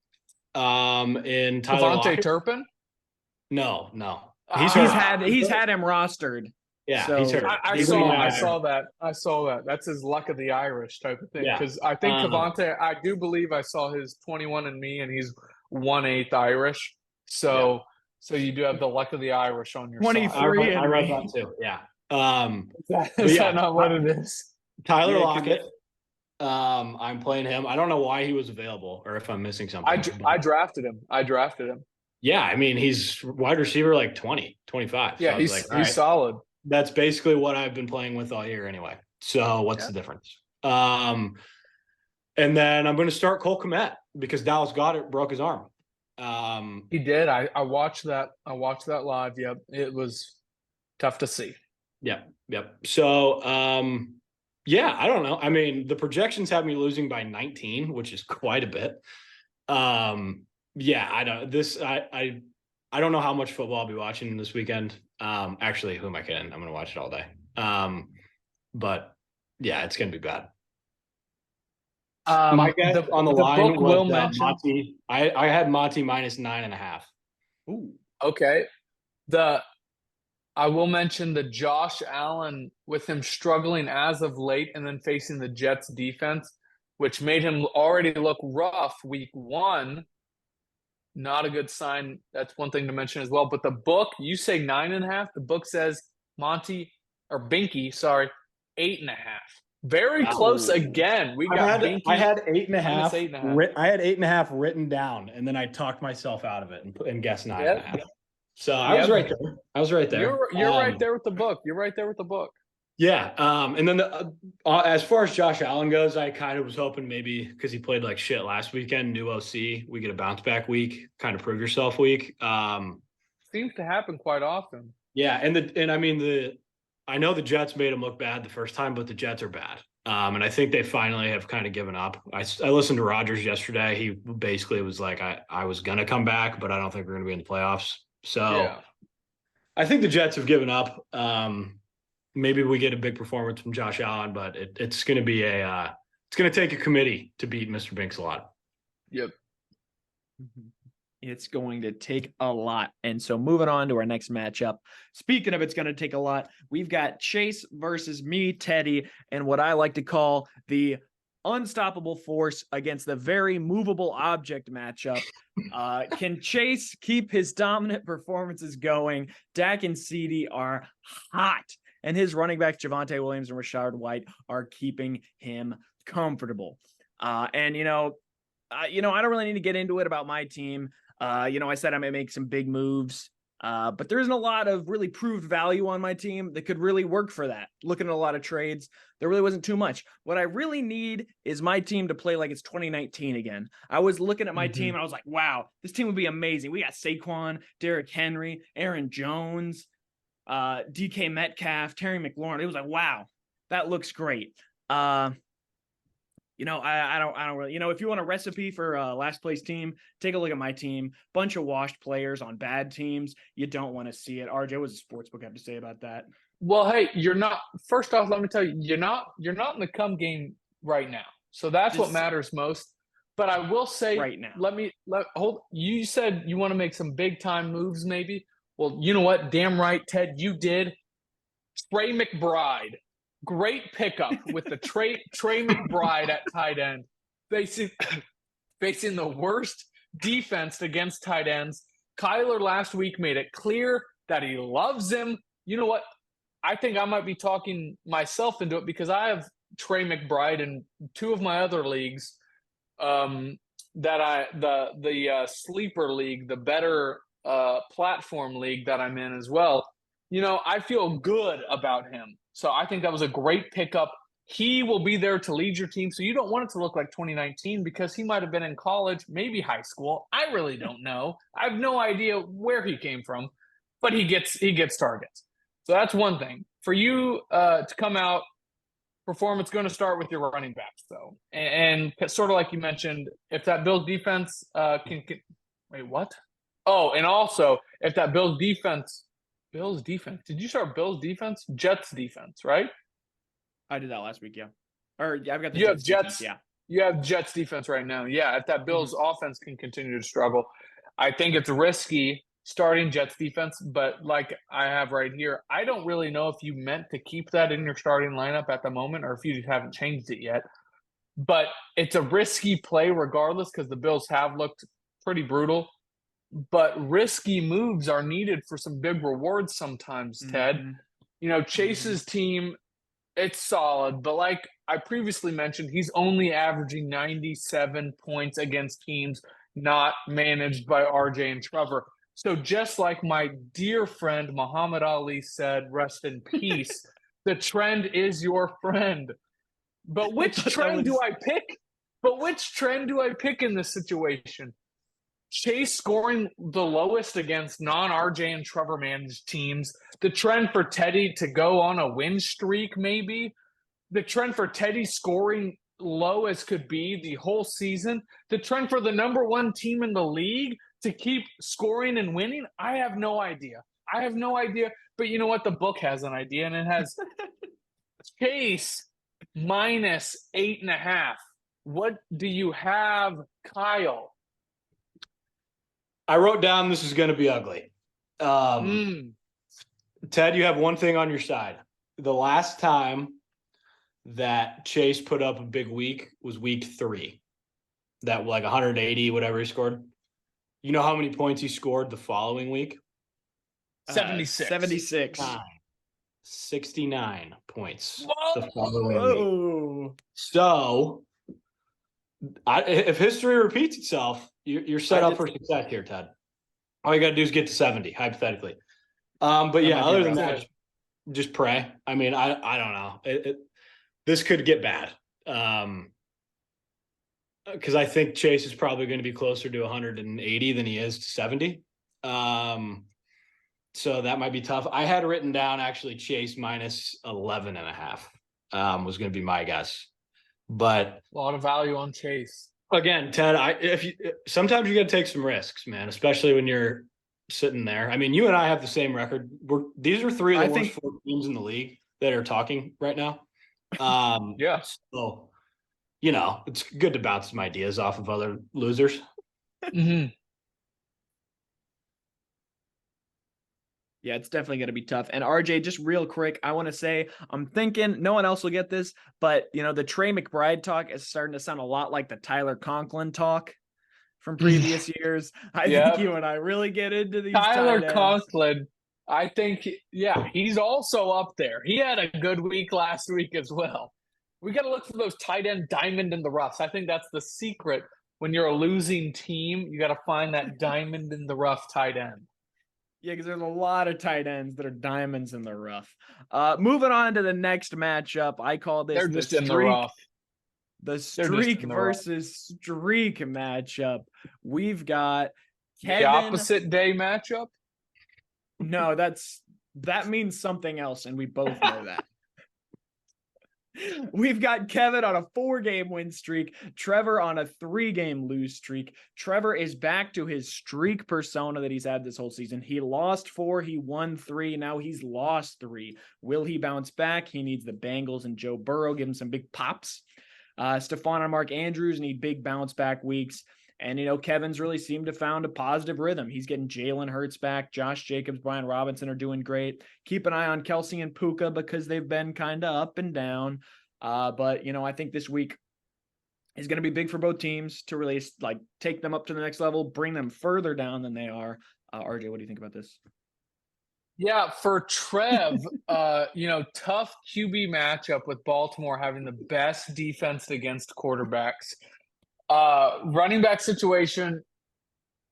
In Tyler Devontae Turpin? No. He's had him rostered. Yeah, so he's hurt. I saw that. That's his luck of the Irish type of thing. Because I think Devontae, I do believe I saw his 21andMe, and he's 1/8 Irish. So you do have the luck of the Irish on your 23 side. I read that too. Yeah. Is that not what it is? Tyler Lockett. I'm playing him. I don't know why he was available or if I'm missing something. I drafted him. Yeah, I mean, he's wide receiver like 20, 25. Yeah, so he's solid. That's basically what I've been playing with all year anyway. So what's the difference? And then I'm going to start Cole Kmet because Dallas Goedert broke his arm. He did. I watched that. I watched that live. Yep. It was tough to see. Yep. So, I don't know. I mean, the projections have me losing by 19, which is quite a bit. I don't know how much football I'll be watching this weekend. Actually, who am I kidding? I'm going to watch it all day. But yeah, it's going to be bad. My guess on the line was Monty. I had Monty minus 9.5. Ooh. Okay. I will mention the Josh Allen with him struggling as of late and then facing the Jets defense, which made him already look rough week 1. Not a good sign. That's one thing to mention as well. But the book, you say 9.5. The book says Binky, 8.5. Very close again. Binky. I had 8.5. I had 8.5 written down, and then I talked myself out of it and guessed 9.5. So I was right there. You're right there with the book. Yeah. And then as far as Josh Allen goes, I kind of was hoping maybe because he played like shit last weekend, new OC, we get a bounce back week, kind of prove yourself week. Seems to happen quite often. Yeah. I know the Jets made him look bad the first time, but the Jets are bad. And I think they finally have kind of given up. I listened to Rodgers yesterday. He basically was like, I was going to come back, but I don't think we're going to be in the playoffs. So I think the Jets have given up. Maybe we get a big performance from Josh Allen, but it's going to be it's going to take a committee to beat Mr. Binks a lot. Yep. It's going to take a lot. And so moving on to our next matchup. Speaking of it's going to take a lot, we've got Chase versus me, Teddy, and what I like to call the unstoppable force against the very movable object matchup. Can Chase keep his dominant performances going? Dak and CeeDee are hot, and his running backs, Javonte Williams and Rashard White, are keeping him comfortable. I don't really need to get into it about my team. I said I may make some big moves, but there isn't a lot of really proved value on my team that could really work for that. Looking at a lot of trades, there really wasn't too much. What I really need is my team to play like it's 2019 again. I was looking at my team and I was like, wow, this team would be amazing. We got Saquon, Derrick Henry, Aaron Jones, DK Metcalf, Terry McLaurin. It was like, wow, that looks great. I don't really, if you want a recipe for a last place team, take a look at my team. Bunch of washed players on bad teams. You don't want to see it. RJ, what does the sportsbook have to say about that? Well, hey, first off, let me tell you, you're not in the come game right now. So that's what matters most. But I will say right now, you said you want to make some big time moves, maybe. Well, you know what? Damn right, Ted, you did. Trey McBride. Great pickup with the Trey McBride at tight end, facing the worst defense against tight ends. Kyler last week made it clear that he loves him. You know what? I think I might be talking myself into it because I have Trey McBride in two of my other leagues. The sleeper league, the better platform league that I'm in as well. I feel good about him. So I think that was a great pickup. He will be there to lead your team. So you don't want it to look like 2019 because he might have been in college, maybe high school. I really don't know. I have no idea where he came from, but he gets targets. So that's one thing. For you to come out, performance going to start with your running backs, though. And sort of like you mentioned, if that Bills defense can wait, what? Oh, and also if that Bills defense. Did you start Bills defense? Jets defense, right? I did that last week, yeah. Or yeah, I've got the Jets defense, yeah. You have Jets defense right now. Yeah, if that Bills offense can continue to struggle, I think it's risky starting Jets defense. But like I have right here, I don't really know if you meant to keep that in your starting lineup at the moment or if you haven't changed it yet. But it's a risky play regardless because the Bills have looked pretty brutal. But risky moves are needed for some big rewards sometimes, Ted. Chase's team, it's solid. But like I previously mentioned, he's only averaging 97 points against teams not managed by RJ and Trevor. So just like my dear friend Muhammad Ali said, rest in peace, the trend is your friend. But which trend do I pick? In this situation? Chase scoring the lowest against non-RJ and Trevor managed teams. The trend for Teddy to go on a win streak, maybe. The trend for Teddy scoring low as could be the whole season. The trend for the number one team in the league to keep scoring and winning. I have no idea. But you know what? The book has an idea, and it has Chase minus 8.5. What do you have, Kyle? I wrote down this is going to be ugly. Ted, you have one thing on your side. The last time that Chase put up a big week was week 3. That like 180, whatever he scored. You know how many points he scored the following week? 76. 69 points. Whoa. The following week. So if history repeats itself, you're set up for success here, Ted. All you got to do is get to 70, hypothetically. But yeah, other than that, just pray. I mean, I don't know. This could get bad. Because I think Chase is probably going to be closer to 180 than he is to 70. So that might be tough. I had written down actually Chase minus 11.5 was going to be my guess. But a lot of value on Chase. Again, Ted, sometimes you got to take some risks, man, especially when you're sitting there. I mean, you and I have the same record. These are three of the worst 4 teams in the league that are talking right now. Yes. So, it's good to bounce some ideas off of other losers. Mm-hmm. Yeah, it's definitely going to be tough. And RJ, just real quick, I want to say, I'm thinking no one else will get this, but the Trey McBride talk is starting to sound a lot like the Tyler Conklin talk from previous years. I think you and I really get into these. Tyler Conklin, I think, he's also up there. He had a good week last week as well. We got to look for those tight end diamond in the roughs. I think that's the secret. When you're a losing team, you got to find that diamond in the rough tight end. Yeah, because there's a lot of tight ends that are diamonds in the rough. Moving on to the next matchup, I call this the streak. In the rough. The streak versus streak matchup. We've got Kevin. The opposite day matchup? No, that means something else, and we both know that. We've got Kevin on a 4-game win streak, Trevor on a 3-game lose streak. Trevor is back to his streak persona that he's had this whole season. He lost 4, he won 3, now he's lost 3. Will he bounce back? He needs the Bengals and Joe Burrow give him some big pops. Stephon and Mark Andrews need big bounce back weeks. And, Kevin's really seemed to found a positive rhythm. He's getting Jalen Hurts back. Josh Jacobs, Brian Robinson are doing great. Keep an eye on Kelsey and Puka because they've been kind of up and down. But, I think this week is going to be big for both teams to really take them up to the next level, bring them further down than they are. RJ, what do you think about this? Yeah, for Trev, tough QB matchup with Baltimore having the best defense against quarterbacks. Running back situation,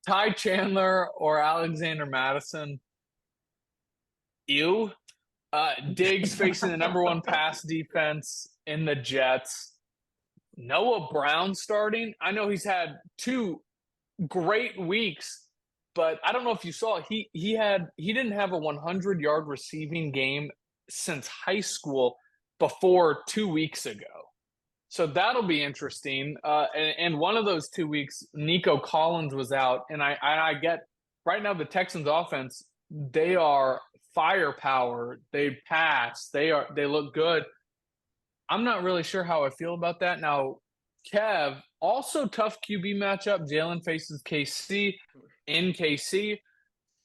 Ty Chandler or Alexander Madison. Diggs facing the number 1 pass defense in the Jets. Noah Brown starting. I know he's had 2 great weeks, but I don't know if you saw he didn't have a 100-yard receiving game since high school before 2 weeks ago. So that'll be interesting. And one of those 2 weeks, Nico Collins was out. And I get right now the Texans offense, they are firepower. They pass. They look good. I'm not really sure how I feel about that. Now, Kev, also tough QB matchup. Jalen faces KC in KC.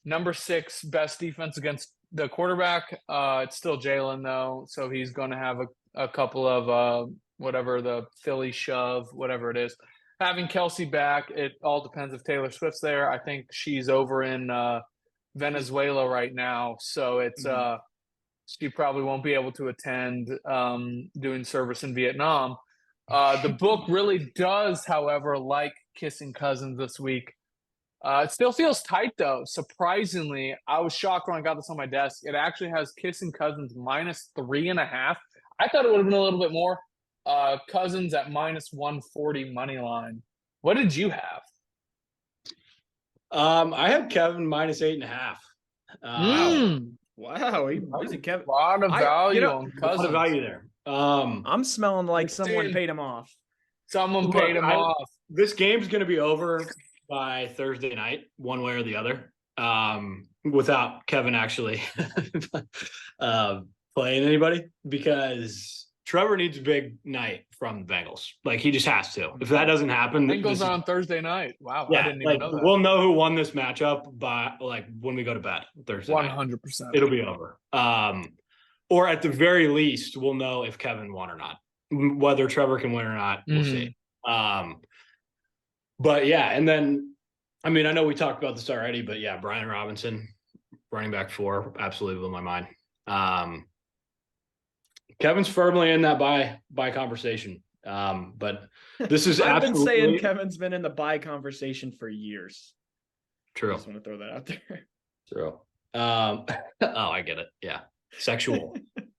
Number 6 best defense against the quarterback. It's still Jalen though. So he's going to have a couple of whatever the Philly shove, whatever it is. Having Kelsey back, it all depends if Taylor Swift's there. I think she's over in Venezuela right now, so it's she probably won't be able to attend doing service in Vietnam. The book really does, however, like kissing cousins this week. It still feels tight though. Surprisingly, I was shocked when I got this on my desk. It actually has kissing cousins minus 3.5. I thought it would have been a little bit more. Cousins at minus 140 money line. What did you have? I have Kevin minus 8.5. Wow, he's Kevin. A lot of value on Cousins. A lot of value there. I'm smelling like someone paid him off. Someone paid him off. This game's going to be over by Thursday night, one way or the other, without Kevin actually playing anybody, because Trevor needs a big night from the Bengals. Like, he just has to. If that doesn't happen, Bengals on Thursday night. Wow, yeah, I didn't even know that. We'll know who won this matchup by when we go to bed Thursday. 100%. It'll be over. Or at the very least, we'll know if Kevin won or not. Whether Trevor can win or not, we'll see. But yeah, and then I mean, I know we talked about this already, but yeah, Brian Robinson, running back 4, absolutely blew my mind. Kevin's firmly in that buy conversation. But this is I've been saying Kevin's been in the buy conversation for years. True. I just want to throw that out there. True. Oh, I get it. Yeah. sexual.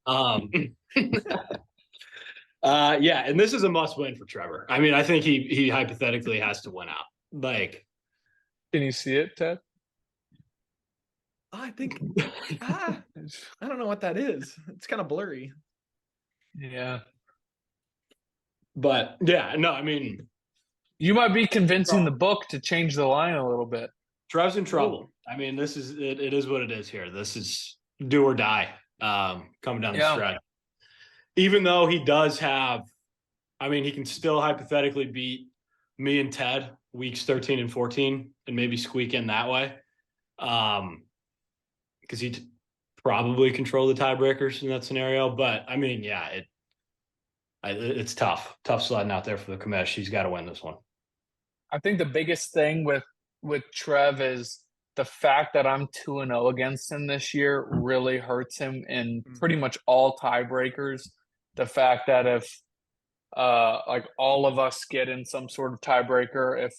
Yeah, and this is a must win for Trevor. I mean, I think he hypothetically has to win out. Like, Can you see it, Ted? I think I don't know what that is. It's kind of blurry. Yeah. but yeah, no, I mean, You might be convincing the book to change the line a little bit. Trev's in trouble. I mean, this is it is what it is here. This is do or die coming down the stretch. Even though he does have, I mean, he can still hypothetically beat me and Ted weeks 13 and 14 and maybe squeak in that way. Because he'd probably control the tiebreakers in that scenario. But I mean, yeah, it's tough sledding out there for the commish. He's got to win this one. I think the biggest thing with Trev is the fact that I'm 2-0 against him this year really hurts him in pretty much all tiebreakers. The fact that if like all of us get in some sort of tiebreaker, if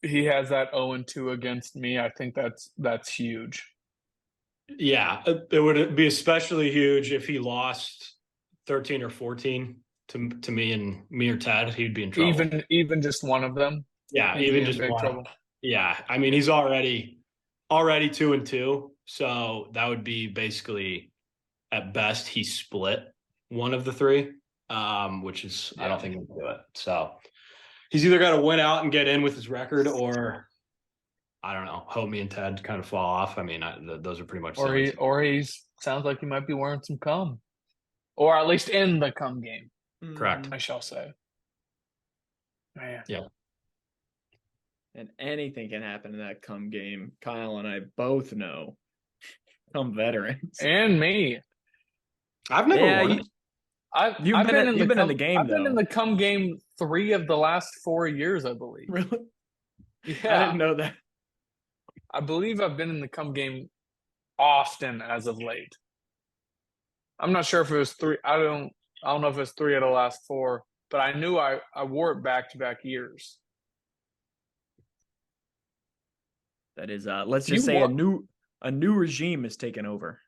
he has that 0-2 against me, I think that's huge. Yeah, it would be especially huge if he lost 13 or 14 to me or Ted. He'd be in trouble. Even just one of them. Yeah, even just one. Trouble. Yeah, I mean, he's already 2-2, so that would be basically at best he split one of the three, which is I don't think he'll do it. So he's either got to win out and get in with his record, or I don't know, hope me and Ted kind of fall off. I mean, those are pretty much. Or he's sounds like he might be wearing some cum, or at least in the cum game. Correct. I shall say. Man. Yeah. And anything can happen in that cum game. Kyle and I both know. Cum veterans. And me. I've never won. You've been in the game, I've been in the cum game 3 of the last 4 years, I believe. Really? Yeah. I didn't know that. I believe I've been in the cum game often as of late. I'm not sure if it was 3. I don't know if it's 3 of the last 4, but I knew I wore it back-to-back years. That is, let's just say a new regime is taken over.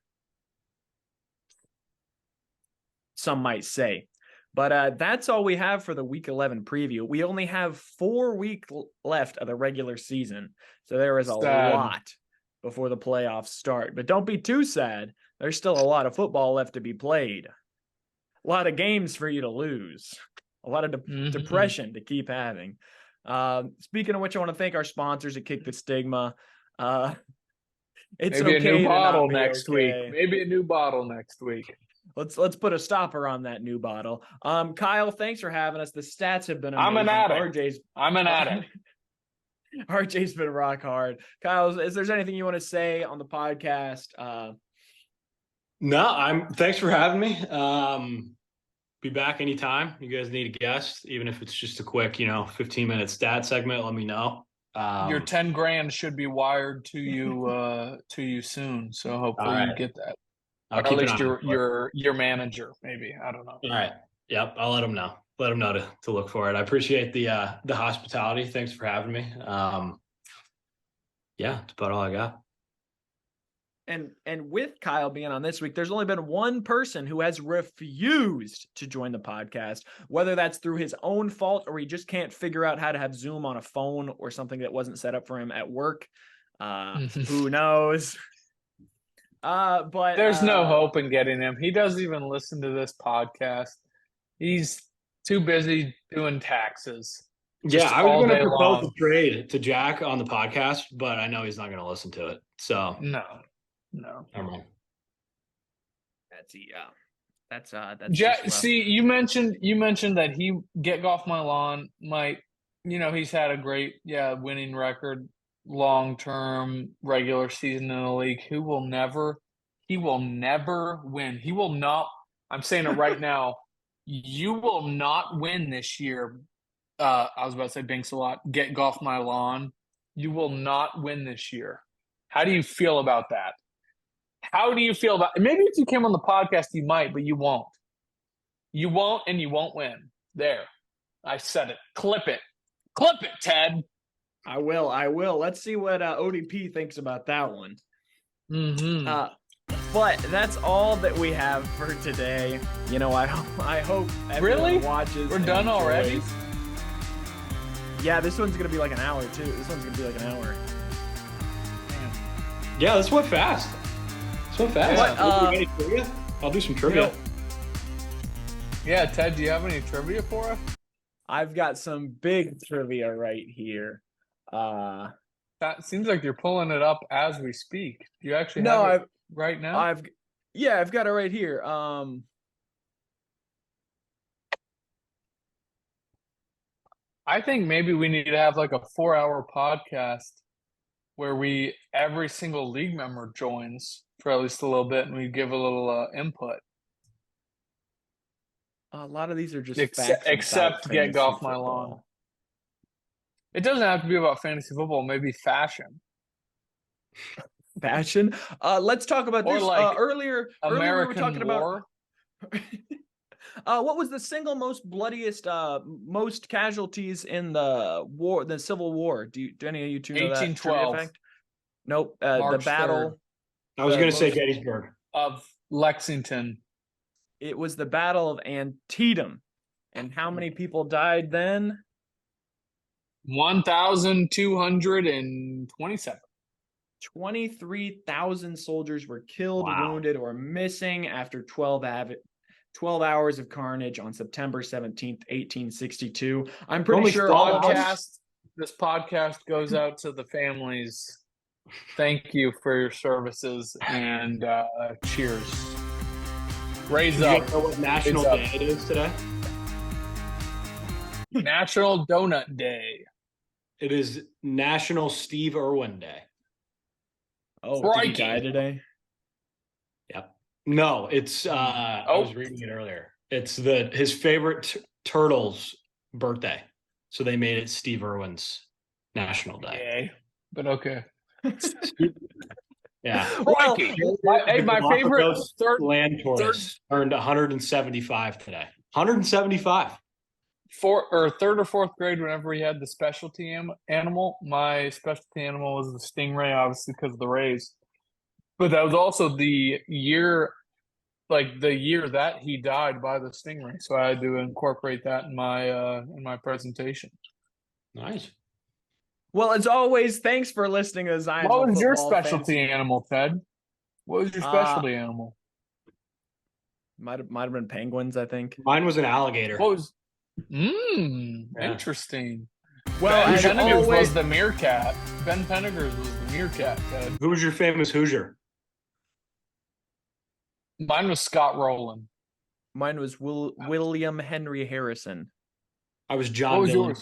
Some might say. But that's all we have for the Week 11 preview. We only have 4 weeks left of the regular season. So there is a lot before the playoffs start. But don't be too sad. There's still a lot of football left to be played. A lot of games for you to lose. A lot of depression to keep having. Speaking of which, I want to thank our sponsors at Kick the Stigma. It's maybe okay a new bottle next week. Maybe a new bottle next week. Let's put a stopper on that new bottle. Kyle, thanks for having us. The stats have been amazing. I'm an addict. RJ's been rock hard. Kyle, is there anything you want to say on the podcast? No, thanks for having me. Be back anytime. You guys need a guest, even if it's just a quick, 15-minute stat segment, let me know. Your 10 grand should be wired to you soon. So hopefully you get that. Or at least your manager, maybe. I don't know. All right. Yep. I'll let them know. Let them know to look for it. I appreciate the hospitality. Thanks for having me. Yeah, that's about all I got. And with Kyle being on this week, there's only been one person who has refused to join the podcast, whether that's through his own fault or he just can't figure out how to have Zoom on a phone or something that wasn't set up for him at work. Who knows? But there's no hope in getting him. He doesn't even listen to this podcast. He's too busy doing taxes. Yeah, I was going to propose a trade to Jack on the podcast, but I know he's not going to listen to it. So no. Never mind. That's Jack. See, you mentioned that he Get Off My Lawn might. He's had a great winning record, long-term regular season in the league. He will never win. He will not. I'm saying it right now. You will not win this year. I was about to say Binks a lot. Get Off My Lawn. You will not win this year. How do you feel about that? How do you feel about maybe if you came on the podcast, you might, but you won't. You won't, and you won't win. There. I said it. Clip it. Clip it, Ted. I will. Let's see what ODP thinks about that one. But that's all that we have for today. You know, I hope everyone watches. We're and done already? enjoys. Yeah, this one's gonna be like an hour too. This one's gonna be like an hour. Yeah, this went fast. This went fast. But, trivia? I'll do some trivia. Yeah, Ted, do you have any trivia for us? I've got some big trivia right here. That seems like you're pulling it up as we speak. Do you actually have it right now? I've got it right here. I think maybe we need to have like a 4-hour podcast where every single league member joins for at least a little bit and we give a little input. A lot of these are just except get off my lawn. It doesn't have to be about fantasy football, maybe fashion. Fashion? Let's talk about Or this. like Earlier American we were talking War. about what was the single most bloodiest, most casualties in the war, the Civil War? Do any of you two know that? 1812. Nope. The March battle. 3rd. I was going to say Gettysburg. Of Lexington. It was the Battle of Antietam. And how many people died then? 1,227. 23,000 soldiers were killed, Wow. wounded, or missing after 12 hours of carnage on September 17th, 1862. I'm pretty sure all of us... This podcast goes out to the families. Thank you for your services and cheers. Raise Do you up. know what National Day it is today? National Donut Day. It is National Steve Irwin Day. Oh, did he Crikey. die today? Yep. No, it's I was reading it earlier. It's his favorite turtle's birthday. So they made it Steve Irwin's National Day. Yay. But okay. Yeah. Crikey. My favorite land tortoise earned 175 today. 175. Third or fourth grade, whenever we had the specialty animal, my specialty animal was the stingray, obviously because of the rays. But that was also the year that he died by the stingray. So I had to incorporate that in my presentation. Nice. Well, as always, thanks for listening to Zion. What was your specialty animal, Ted? What was your specialty animal? Might have been penguins, I think. Mine was an alligator. What was? Interesting. Well, Ben as Penegers always, was the meerkat. Ben Penegers was the meerkat, Ted. Who was your famous Hoosier? Mine was Scott Rowland. mine was William Henry Harrison. I was John. What was Miller.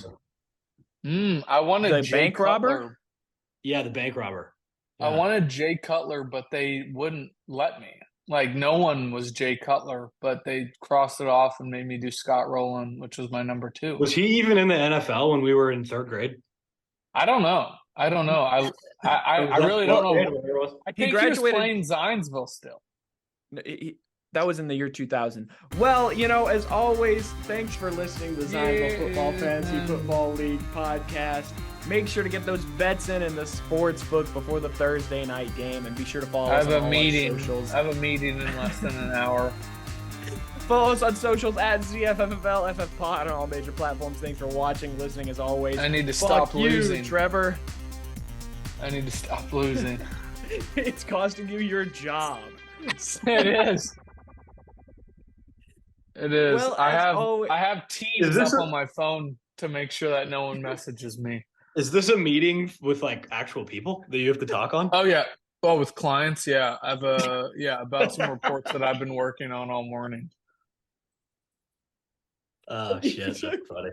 yours? I wanted The Jay bank Cutler. robber? Yeah, the bank robber. I Yeah. wanted Jay Cutler, but they wouldn't let me. Like, no one was Jay Cutler, but they crossed it off and made me do Scott Rowland, which was my number 2. Was he even in the NFL when we were in 3rd grade? I don't know. I really don't know. I think he was graduated- playing Zionsville still. That was in the year 2000. Well, as always, thanks for listening to the Zionsville Football Fantasy Football League podcast. Make sure to get those bets in the sports book before the Thursday night game, and be sure to follow us on all our socials. I have a meeting in less than an hour. Follow us on socials at ZFFFLFF Pod on all major platforms. Thanks for watching, listening as always. I need to Fuck stop you, losing. Trevor. I need to stop losing. It's costing you your job. It is. It is. Well, I as have Teams Is this up a- on my phone to make sure that no one messages me. Is this a meeting with like actual people that you have to talk on? Oh yeah. Well, with clients, yeah. I've about some reports that I've been working on all morning. Oh shit, that's funny.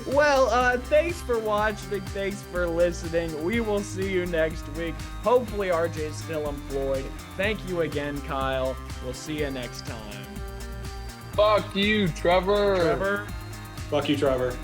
Well, thanks for watching. Thanks for listening. We will see you next week. Hopefully RJ's still employed. Thank you again, Kyle. We'll see you next time. Fuck you, Trevor. Trevor. Fuck you, Trevor.